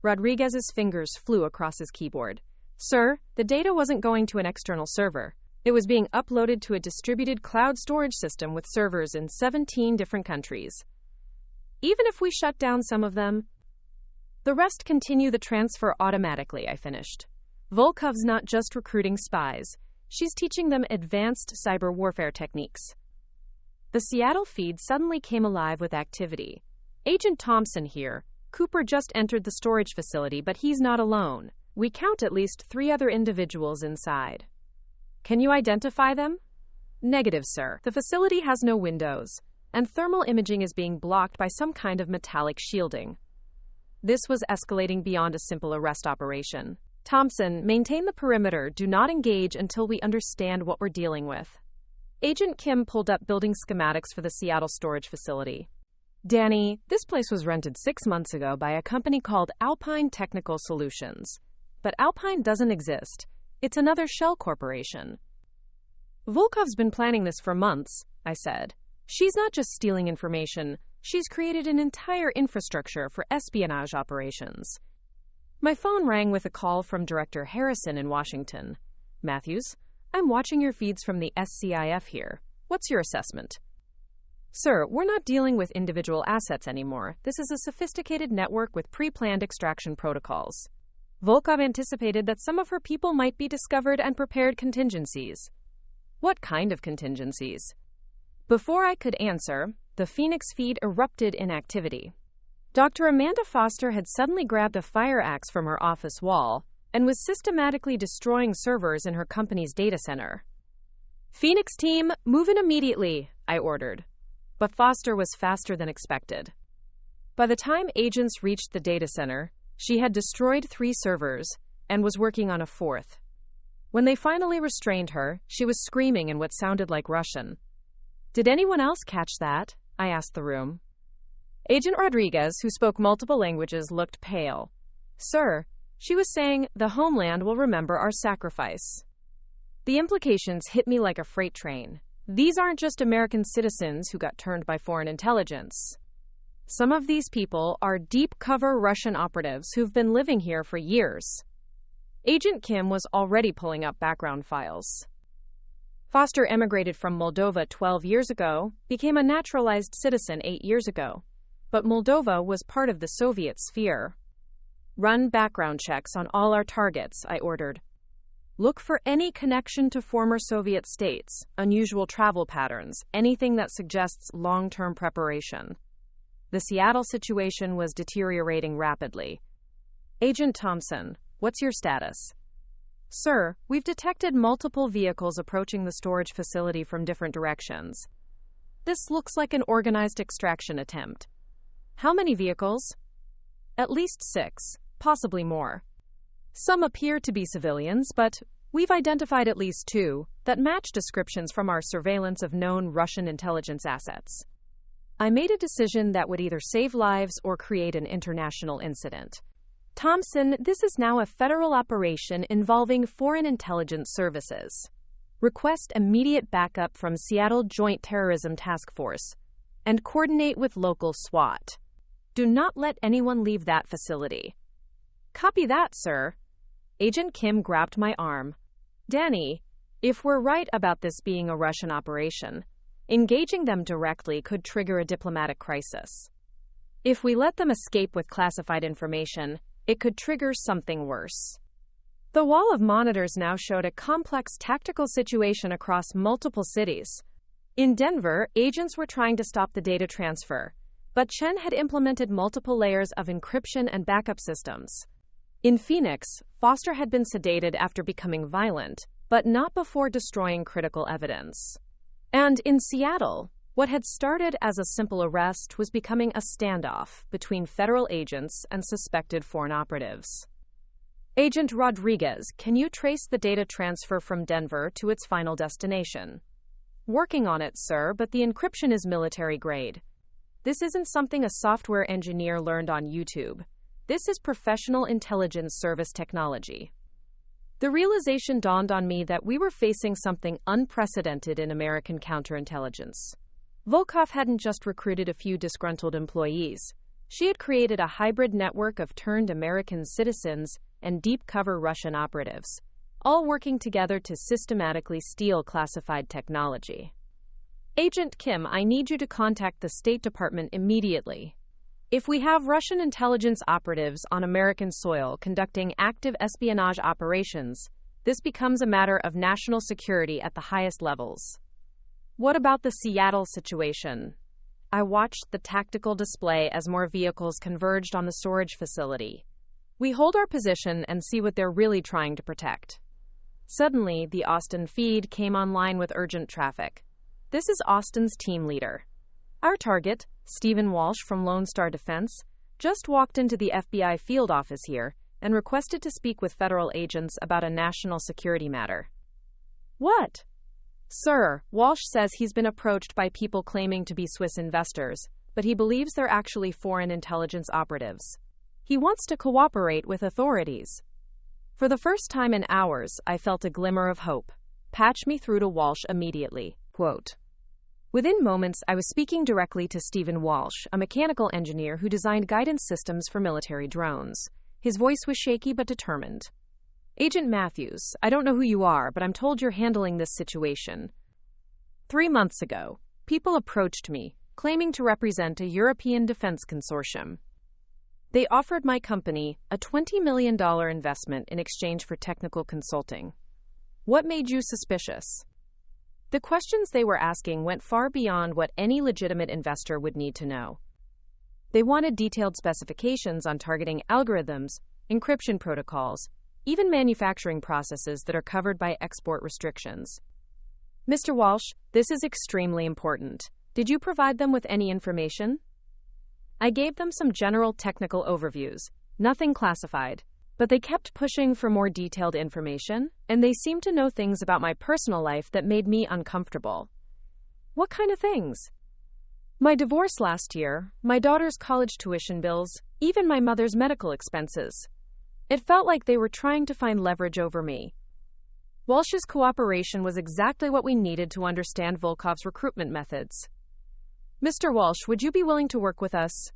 Rodriguez's fingers flew across his keyboard. Sir, the data wasn't going to an external server. It was being uploaded to a distributed cloud storage system with servers in 17 different countries. Even if we shut down some of them, the rest continue the transfer automatically, I finished. Volkov's not just recruiting spies. She's teaching them advanced cyber warfare techniques. The Seattle feed suddenly came alive with activity. Agent Thompson here. Cooper just entered the storage facility, but he's not alone. We count at least 3 other individuals inside. Can you identify them? Negative, sir. The facility has no windows, and thermal imaging is being blocked by some kind of metallic shielding. This was escalating beyond a simple arrest operation. Thompson, maintain the perimeter. Do not engage until we understand what we're dealing with. Agent Kim pulled up building schematics for the Seattle storage facility. Danny, this place was rented 6 months ago by a company called Alpine Technical Solutions. But Alpine doesn't exist. It's another shell corporation. Volkov's been planning this for months, I said. She's not just stealing information. She's created an entire infrastructure for espionage operations. My phone rang with a call from Director Harrison in Washington. Matthews, I'm watching your feeds from the SCIF here. What's your assessment? Sir, we're not dealing with individual assets anymore. This is a sophisticated network with pre-planned extraction protocols. Volkov anticipated that some of her people might be discovered and prepared contingencies. What kind of contingencies? Before I could answer, the Phoenix feed erupted in activity. Dr. Amanda Foster had suddenly grabbed a fire axe from her office wall and was systematically destroying servers in her company's data center. Phoenix team, move in immediately, I ordered. But Foster was faster than expected. By the time agents reached the data center, she had destroyed 3 servers and was working on a 4th. When they finally restrained her, she was screaming in what sounded like Russian. Did anyone else catch that? I asked the room. Agent Rodriguez, who spoke multiple languages, looked pale. Sir, she was saying, the homeland will remember our sacrifice. The implications hit me like a freight train. These aren't just American citizens who got turned by foreign intelligence. Some of these people are deep-cover Russian operatives who've been living here for years. Agent Kim was already pulling up background files. Foster emigrated from Moldova 12 years ago, became a naturalized citizen 8 years ago. But Moldova was part of the Soviet sphere. Run background checks on all our targets, I ordered. Look for any connection to former Soviet states, unusual travel patterns, anything that suggests long-term preparation. The Seattle situation was deteriorating rapidly. Agent Thompson, what's your status? Sir, we've detected multiple vehicles approaching the storage facility from different directions. This looks like an organized extraction attempt. How many vehicles? At least 6, possibly more. Some appear to be civilians, but we've identified at least 2 that match descriptions from our surveillance of known Russian intelligence assets. I made a decision that would either save lives or create an international incident. Thompson, this is now a federal operation involving foreign intelligence services. Request immediate backup from Seattle Joint Terrorism Task Force and coordinate with local SWAT. Do not let anyone leave that facility. Copy that, sir. Agent Kim grabbed my arm. Danny, if we're right about this being a Russian operation, engaging them directly could trigger a diplomatic crisis. If we let them escape with classified information, it could trigger something worse. The wall of monitors now showed a complex tactical situation across multiple cities. In Denver, agents were trying to stop the data transfer, but Chen had implemented multiple layers of encryption and backup systems. In Phoenix, Foster had been sedated after becoming violent, but not before destroying critical evidence. And in Seattle, what had started as a simple arrest was becoming a standoff between federal agents and suspected foreign operatives. Agent Rodriguez, can you trace the data transfer from Denver to its final destination? Working on it, sir, but the encryption is military grade. This isn't something a software engineer learned on YouTube. This is professional intelligence service technology. The realization dawned on me that we were facing something unprecedented in American counterintelligence. Volkov hadn't just recruited a few disgruntled employees. She had created a hybrid network of turned American citizens and deep-cover Russian operatives, all working together to systematically steal classified technology. Agent Kim, I need you to contact the State Department immediately. If we have Russian intelligence operatives on American soil conducting active espionage operations, this becomes a matter of national security at the highest levels. What about the Seattle situation? I watched the tactical display as more vehicles converged on the storage facility. We hold our position and see what they're really trying to protect. Suddenly, the Austin feed came online with urgent traffic. This is Austin's team leader. Our target, Stephen Walsh from Lone Star Defense, just walked into the FBI field office here and requested to speak with federal agents about a national security matter. What? Sir, Walsh says he's been approached by people claiming to be Swiss investors, but he believes they're actually foreign intelligence operatives. He wants to cooperate with authorities. For the first time in hours, I felt a glimmer of hope. Patch me through to Walsh immediately. Quote. Within moments, I was speaking directly to Stephen Walsh, a mechanical engineer who designed guidance systems for military drones. His voice was shaky but determined. Agent Matthews, I don't know who you are, but I'm told you're handling this situation. 3 months ago, people approached me, claiming to represent a European defense consortium. They offered my company a $20 million investment in exchange for technical consulting. What made you suspicious? The questions they were asking went far beyond what any legitimate investor would need to know. They wanted detailed specifications on targeting algorithms, encryption protocols, even manufacturing processes that are covered by export restrictions. Mr. Walsh, this is extremely important. Did you provide them with any information? I gave them some general technical overviews, nothing classified. But they kept pushing for more detailed information, and they seemed to know things about my personal life that made me uncomfortable. What kind of things? My divorce last year, my daughter's college tuition bills, even my mother's medical expenses. It felt like they were trying to find leverage over me. Walsh's cooperation was exactly what we needed to understand Volkov's recruitment methods. Mr. Walsh, would you be willing to work with us?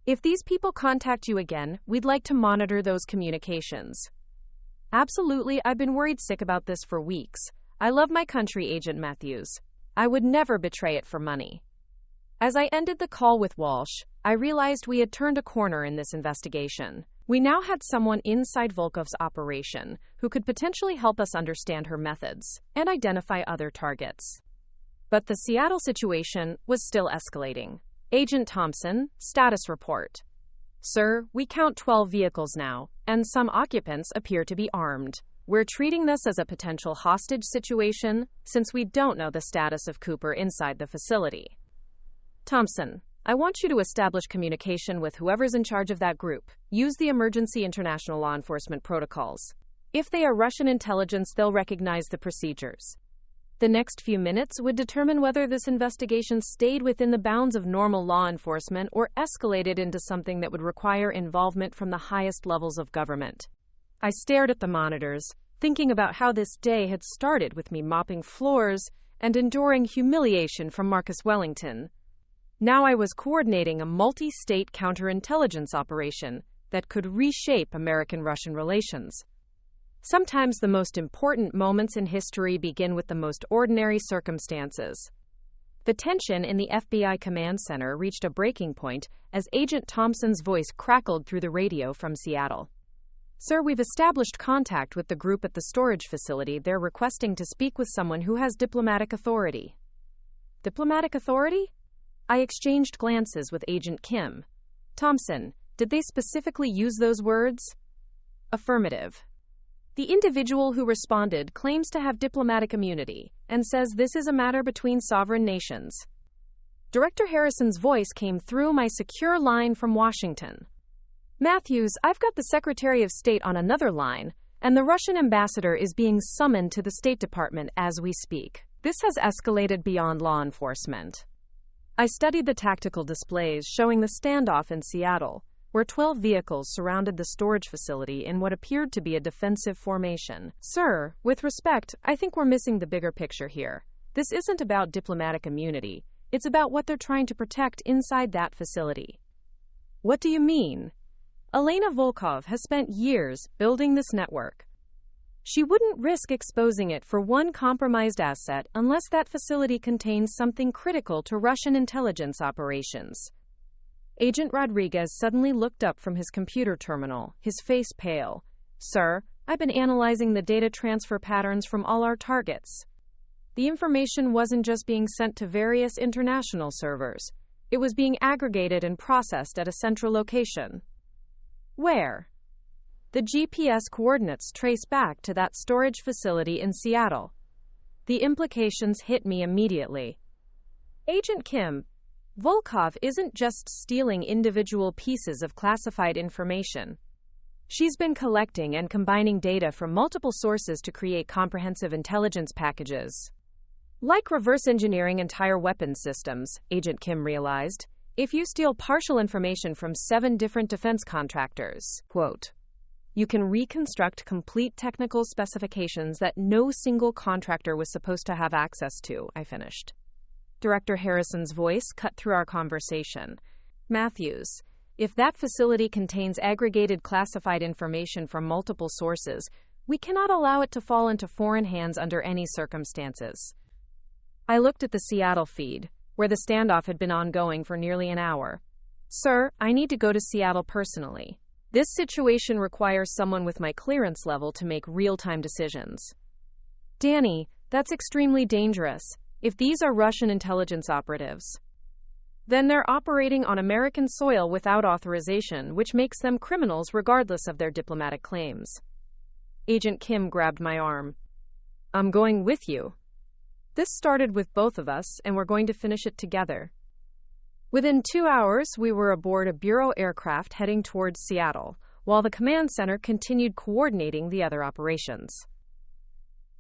If these people contact you again, we'd like to monitor those communications. Absolutely, I've been worried sick about this for weeks. I love my country, Agent Matthews. I would never betray it for money. As I ended the call with Walsh, I realized we had turned a corner in this investigation. We now had someone inside Volkov's operation who could potentially help us understand her methods and identify other targets. But the Seattle situation was still escalating. Agent Thompson, status report. Sir, we count 12 vehicles now, and some occupants appear to be armed. We're treating this as a potential hostage situation since we don't know the status of Cooper inside the facility. Thompson, I want you to establish communication with whoever's in charge of that group. Use the emergency international law enforcement protocols. If they are Russian intelligence, they'll recognize the procedures. The next few minutes would determine whether this investigation stayed within the bounds of normal law enforcement or escalated into something that would require involvement from the highest levels of government. I stared at the monitors, thinking about how this day had started with me mopping floors and enduring humiliation from Marcus Wellington. Now I was coordinating a multi-state counterintelligence operation that could reshape American-Russian relations. Sometimes the most important moments in history begin with the most ordinary circumstances. The tension in the FBI command center reached a breaking point as Agent Thompson's voice crackled through the radio from Seattle. Sir, we've established contact with the group at the storage facility. They're requesting to speak with someone who has diplomatic authority. Diplomatic authority? I exchanged glances with Agent Kim. Thompson, did they specifically use those words? Affirmative. The individual who responded claims to have diplomatic immunity and says this is a matter between sovereign nations. Director Harrison's voice came through my secure line from Washington. Matthews, I've got the Secretary of State on another line, and the Russian ambassador is being summoned to the State Department as we speak. This has escalated beyond law enforcement. I studied the tactical displays showing the standoff in Seattle, where 12 vehicles surrounded the storage facility in what appeared to be a defensive formation. Sir, with respect, I think we're missing the bigger picture here. This isn't about diplomatic immunity. It's about what they're trying to protect inside that facility. What do you mean? Elena Volkov has spent years building this network. She wouldn't risk exposing it for one compromised asset unless that facility contains something critical to Russian intelligence operations. Agent Rodriguez suddenly looked up from his computer terminal, his face pale. Sir, I've been analyzing the data transfer patterns from all our targets. The information wasn't just being sent to various international servers. It was being aggregated and processed at a central location. Where? The GPS coordinates trace back to that storage facility in Seattle. The implications hit me immediately. Agent Kim, Volkov isn't just stealing individual pieces of classified information. She's been collecting and combining data from multiple sources to create comprehensive intelligence packages. Like reverse engineering entire weapons systems, Agent Kim realized, if you steal partial information from 7 different defense contractors, quote, you can reconstruct complete technical specifications that no single contractor was supposed to have access to, I finished. Director Harrison's voice cut through our conversation. Matthews, if that facility contains aggregated classified information from multiple sources, we cannot allow it to fall into foreign hands under any circumstances. I looked at the Seattle feed, where the standoff had been ongoing for nearly an hour. Sir, I need to go to Seattle personally. This situation requires someone with my clearance level to make real-time decisions. Danny, that's extremely dangerous. If these are Russian intelligence operatives, then they're operating on American soil without authorization, which makes them criminals regardless of their diplomatic claims. Agent Kim grabbed my arm. I'm going with you. This started with both of us, and we're going to finish it together. Within 2 hours, we were aboard a Bureau aircraft heading towards Seattle, while the command center continued coordinating the other operations.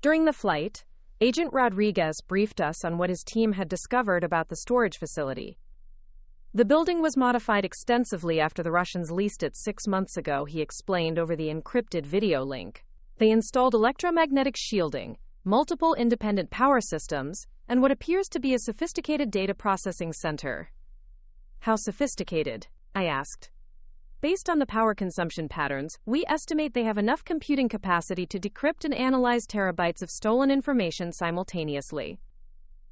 During the flight, Agent Rodriguez briefed us on what his team had discovered about the storage facility. The building was modified extensively after the Russians leased it 6 months ago, he explained over the encrypted video link. They installed electromagnetic shielding, multiple independent power systems, and what appears to be a sophisticated data processing center. How sophisticated? I asked. Based on the power consumption patterns, we estimate they have enough computing capacity to decrypt and analyze terabytes of stolen information simultaneously.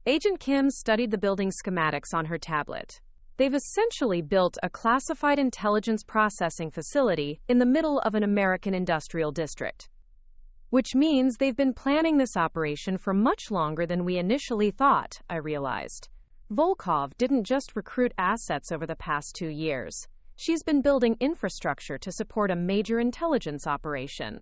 Agent Kim studied the building schematics on her tablet. They've essentially built a classified intelligence processing facility in the middle of an American industrial district. Which means they've been planning this operation for much longer than we initially thought, I realized. Volkov didn't just recruit assets over the past 2 years. She's been building infrastructure to support a major intelligence operation.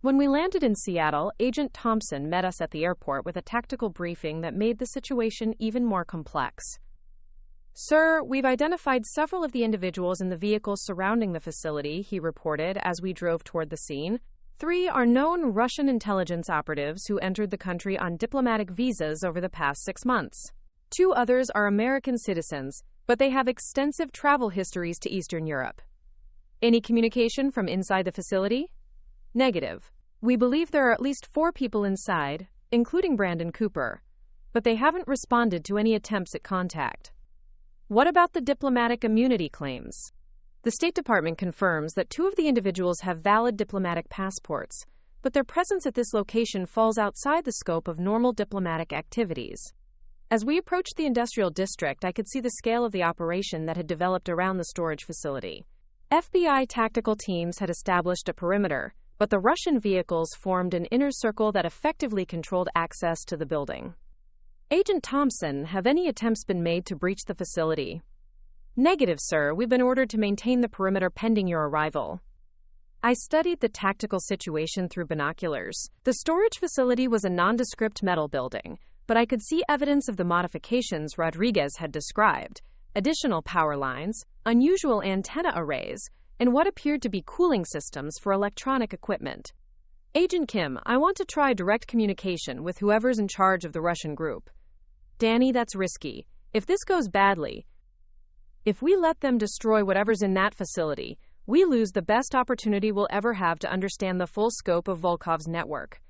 When we landed in Seattle, Agent Thompson met us at the airport with a tactical briefing that made the situation even more complex. Sir, we've identified several of the individuals in the vehicles surrounding the facility, he reported as we drove toward the scene. 3 are known Russian intelligence operatives who entered the country on diplomatic visas over the past 6 months. 2 others are American citizens, but they have extensive travel histories to Eastern Europe. Any communication from inside the facility? Negative. We believe there are at least 4 people inside, including Brandon Cooper, but they haven't responded to any attempts at contact. What about the diplomatic immunity claims? The State Department confirms that 2 of the individuals have valid diplomatic passports, but their presence at this location falls outside the scope of normal diplomatic activities. As we approached the industrial district, I could see the scale of the operation that had developed around the storage facility. FBI tactical teams had established a perimeter, but the Russian vehicles formed an inner circle that effectively controlled access to the building. Agent Thompson, have any attempts been made to breach the facility? Negative, sir. We've been ordered to maintain the perimeter pending your arrival. I studied the tactical situation through binoculars. The storage facility was a nondescript metal building, but I could see evidence of the modifications Rodriguez had described: additional power lines, unusual antenna arrays, and what appeared to be cooling systems for electronic equipment. Agent Kim, I want to try direct communication with whoever's in charge of the Russian group. Danny, that's risky. If this goes badly, if we let them destroy whatever's in that facility, we lose the best opportunity we'll ever have to understand the full scope of Volkov's network.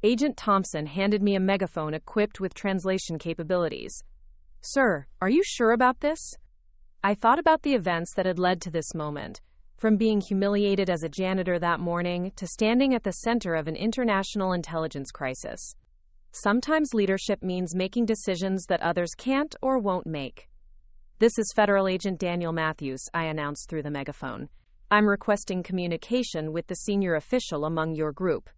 Agent Thompson handed me a megaphone equipped with translation capabilities. Sir, are you sure about this? I thought about the events that had led to this moment, from being humiliated as a janitor that morning to standing at the center of an international intelligence crisis. Sometimes leadership means making decisions that others can't or won't make. This is Federal Agent Daniel Matthews, I announced through the megaphone. I'm requesting communication with the senior official among your group.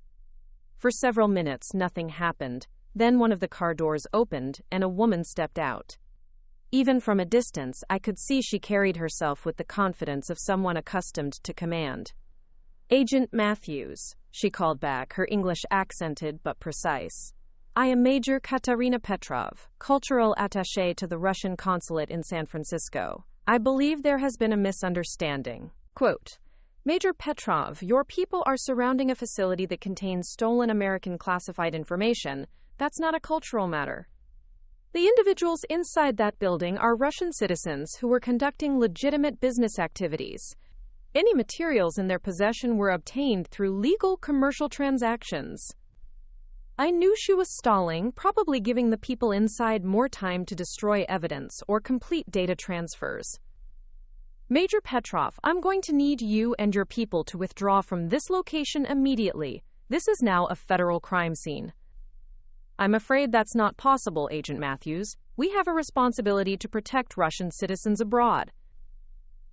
For several minutes, nothing happened. Then one of the car doors opened and a woman stepped out. Even from a distance, I could see she carried herself with the confidence of someone accustomed to command. Agent Matthews, she called back, her English accented but precise. I am Major Katerina Petrov, cultural attaché to the Russian consulate in San Francisco. I believe there has been a misunderstanding. Quote, Major Petrov, your people are surrounding a facility that contains stolen American classified information. That's not a cultural matter. The individuals inside that building are Russian citizens who were conducting legitimate business activities. Any materials in their possession were obtained through legal commercial transactions. I knew she was stalling, probably giving the people inside more time to destroy evidence or complete data transfers. Major Petrov, I'm going to need you and your people to withdraw from this location immediately. This is now a federal crime scene. I'm afraid that's not possible, Agent Matthews. We have a responsibility to protect Russian citizens abroad.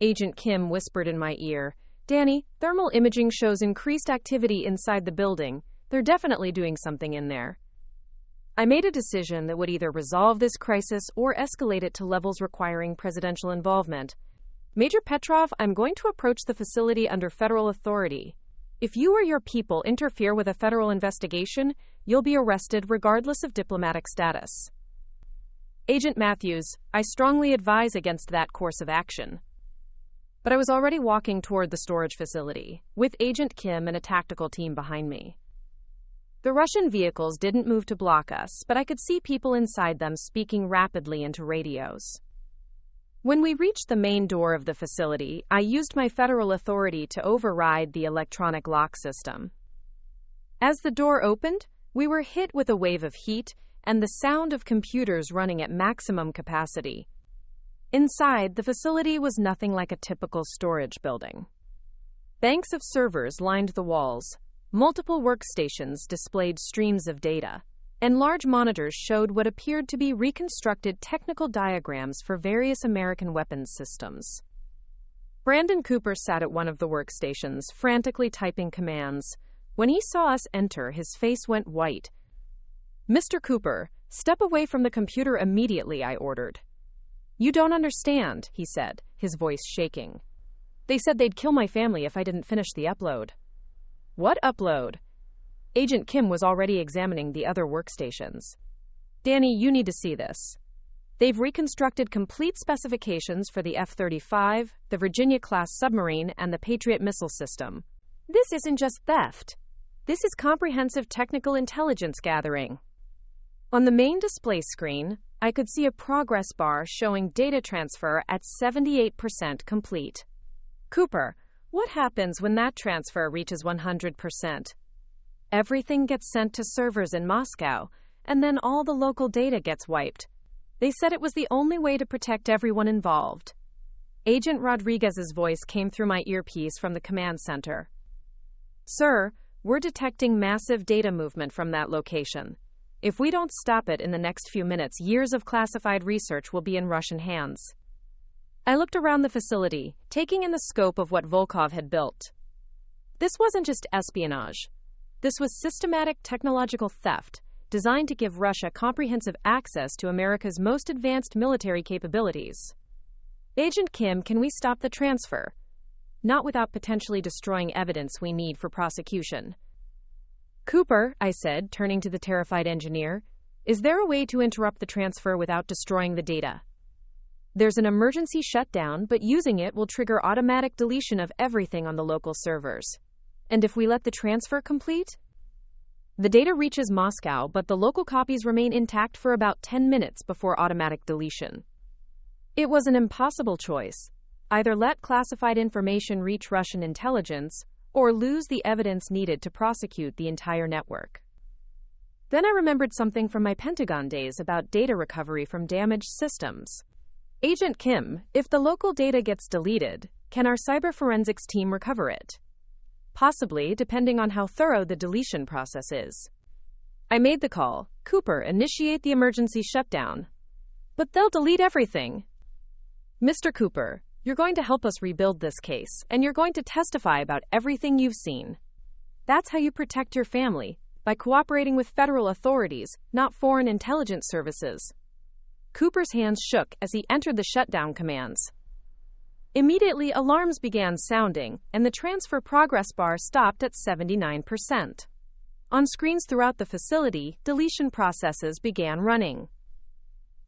Agent Kim whispered in my ear, Danny, thermal imaging shows increased activity inside the building. They're definitely doing something in there. I made a decision that would either resolve this crisis or escalate it to levels requiring presidential involvement. Major Petrov, I'm going to approach the facility under federal authority. If you or your people interfere with a federal investigation, you'll be arrested regardless of diplomatic status. Agent Matthews, I strongly advise against that course of action. But I was already walking toward the storage facility, with Agent Kim and a tactical team behind me. The Russian vehicles didn't move to block us, but I could see people inside them speaking rapidly into radios. When we reached the main door of the facility, I used my federal authority to override the electronic lock system. As the door opened, we were hit with a wave of heat and the sound of computers running at maximum capacity. Inside, the facility was nothing like a typical storage building. Banks of servers lined the walls. Multiple workstations displayed streams of data. and large monitors showed what appeared to be reconstructed technical diagrams for various American weapons systems. Brandon Cooper sat at one of the workstations, frantically typing commands. When he saw us enter, his face went white. "Mr. Cooper, step away from the computer immediately," I ordered. "You don't understand," he said, his voice shaking. "They said they'd kill my family if I didn't finish the upload." "What upload?" Agent Kim was already examining the other workstations. "Danny, you need to see this. They've reconstructed complete specifications for the F-35, the Virginia-class submarine, and the Patriot missile system. This isn't just theft. This is comprehensive technical intelligence gathering." On the main display screen, I could see a progress bar showing data transfer at 78% complete. "Cooper, what happens when that transfer reaches 100%? "Everything gets sent to servers in Moscow, and then all the local data gets wiped. They said it was the only way to protect everyone involved." Agent Rodriguez's voice came through my earpiece from the command center. "Sir, we're detecting massive data movement from that location. If we don't stop it in the next few minutes, years of classified research will be in Russian hands." I looked around the facility, taking in the scope of what Volkov had built. This wasn't just espionage. This was systematic technological theft, designed to give Russia comprehensive access to America's most advanced military capabilities. "Agent Kim, can we stop the transfer? Not without potentially destroying evidence we need for prosecution." "Cooper," I said, turning to the terrified engineer, "is there a way to interrupt the transfer without destroying the data?" "There's an emergency shutdown, but using it will trigger automatic deletion of everything on the local servers. And if we let the transfer complete? The data reaches Moscow, but the local copies remain intact for about 10 minutes before automatic deletion." It was an impossible choice. Either let classified information reach Russian intelligence, or lose the evidence needed to prosecute the entire network. Then I remembered something from my Pentagon days about data recovery from damaged systems. "Agent Kim, if the local data gets deleted, can our cyber forensics team recover it?" "Possibly, depending on how thorough the deletion process is." I made the call. "Cooper, initiate the emergency shutdown." "But they'll delete everything." "Mr. Cooper, you're going to help us rebuild this case, and you're going to testify about everything you've seen. That's how you protect your family, by cooperating with federal authorities, not foreign intelligence services." Cooper's hands shook as he entered the shutdown commands. Immediately, alarms began sounding, and the transfer progress bar stopped at 79%. On screens throughout the facility, deletion processes began running.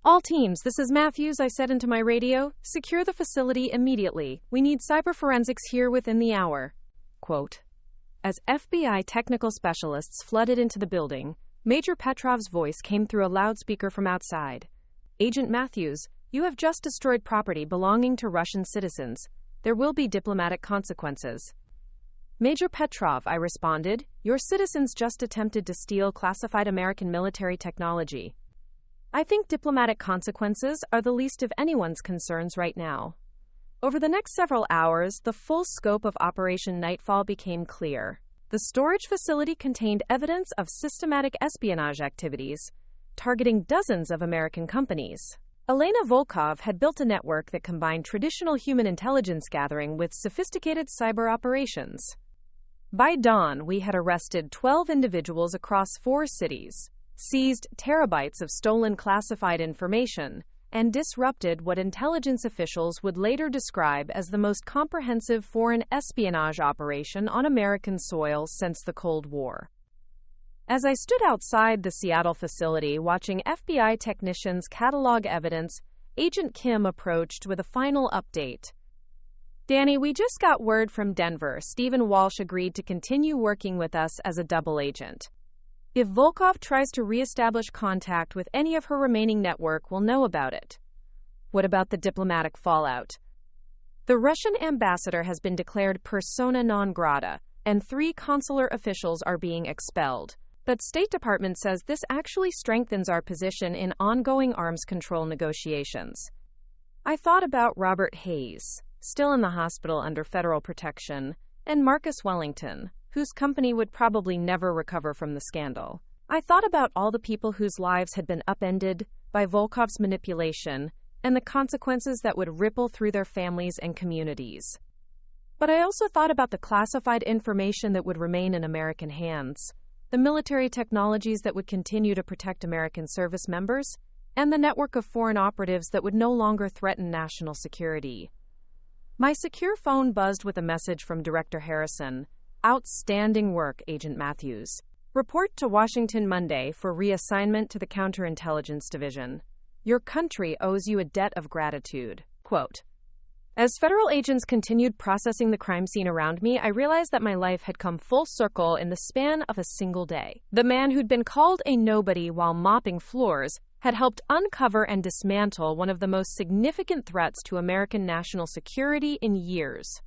"All teams, this is Matthews," I said into my radio. "Secure the facility immediately. We need cyber forensics here within the hour." Quote. As FBI technical specialists flooded into the building, Major Petrov's voice came through a loudspeaker from outside. "Agent Matthews, you have just destroyed property belonging to Russian citizens. There will be diplomatic consequences." "Major Petrov," I responded, "your citizens just attempted to steal classified American military technology. I think diplomatic consequences are the least of anyone's concerns right now." Over the next several hours, the full scope of Operation Nightfall became clear. The storage facility contained evidence of systematic espionage activities, targeting dozens of American companies. Elena Volkov had built a network that combined traditional human intelligence gathering with sophisticated cyber operations. By dawn, we had arrested 12 individuals across 4 cities, seized terabytes of stolen classified information, and disrupted what intelligence officials would later describe as the most comprehensive foreign espionage operation on American soil since the Cold War. As I stood outside the Seattle facility watching FBI technicians catalog evidence, Agent Kim approached with a final update. "Danny, we just got word from Denver. Stephen Walsh agreed to continue working with us as a double agent. If Volkov tries to reestablish contact with any of her remaining network, we'll know about it." "What about the diplomatic fallout?" "The Russian ambassador has been declared persona non grata, and 3 consular officials are being expelled. But State Department says this actually strengthens our position in ongoing arms control negotiations." I thought about Robert Hayes, still in the hospital under federal protection, and Marcus Wellington, whose company would probably never recover from the scandal. I thought about all the people whose lives had been upended by Volkov's manipulation and the consequences that would ripple through their families and communities. But I also thought about the classified information that would remain in American hands, the military technologies that would continue to protect American service members, and the network of foreign operatives that would no longer threaten national security. My secure phone buzzed with a message from Director Harrison. Outstanding work, Agent Matthews. Report to Washington Monday for reassignment to the Counterintelligence Division. Your country owes you a debt of gratitude. Quote, as federal agents continued processing the crime scene around me, I realized that my life had come full circle in the span of a single day. The man who'd been called a nobody while mopping floors had helped uncover and dismantle one of the most significant threats to American national security in years.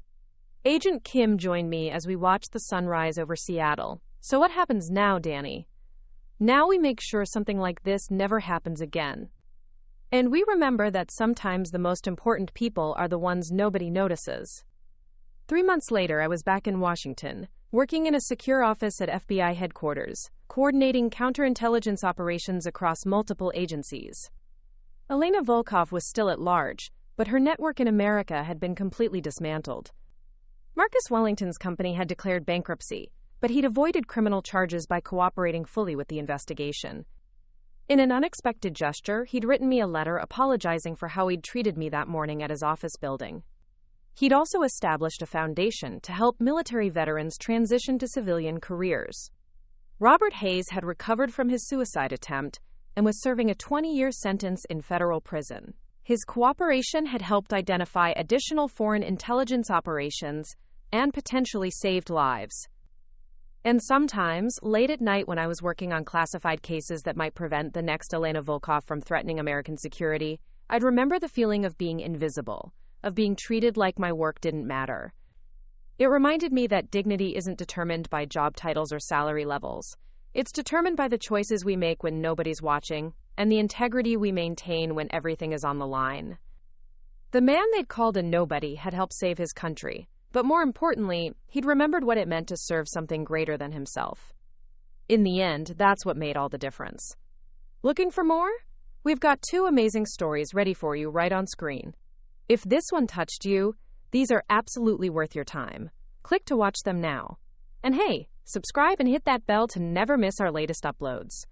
Agent Kim joined me as we watched the sun rise over Seattle. So what happens now, Danny? Now we make sure something like this never happens again. And we remember that sometimes the most important people are the ones nobody notices. 3 months later, I was back in Washington, working in a secure office at FBI headquarters, coordinating counterintelligence operations across multiple agencies. Elena Volkov was still at large, but her network in America had been completely dismantled. Marcus Wellington's company had declared bankruptcy, but he'd avoided criminal charges by cooperating fully with the investigation. In an unexpected gesture, he'd written me a letter apologizing for how he'd treated me that morning at his office building. He'd also established a foundation to help military veterans transition to civilian careers. Robert Hayes had recovered from his suicide attempt and was serving a 20-year sentence in federal prison. His cooperation had helped identify additional foreign intelligence operations and potentially saved lives. And sometimes, late at night when I was working on classified cases that might prevent the next Elena Volkov from threatening American security, I'd remember the feeling of being invisible, of being treated like my work didn't matter. It reminded me that dignity isn't determined by job titles or salary levels. It's determined by the choices we make when nobody's watching, and the integrity we maintain when everything is on the line. The man they'd called a nobody had helped save his country. But more importantly, he'd remembered what it meant to serve something greater than himself. In the end, that's what made all the difference. Looking for more? We've got 2 amazing stories ready for you right on screen. If this one touched you, these are absolutely worth your time. Click to watch them now. And hey, subscribe and hit that bell to never miss our latest uploads.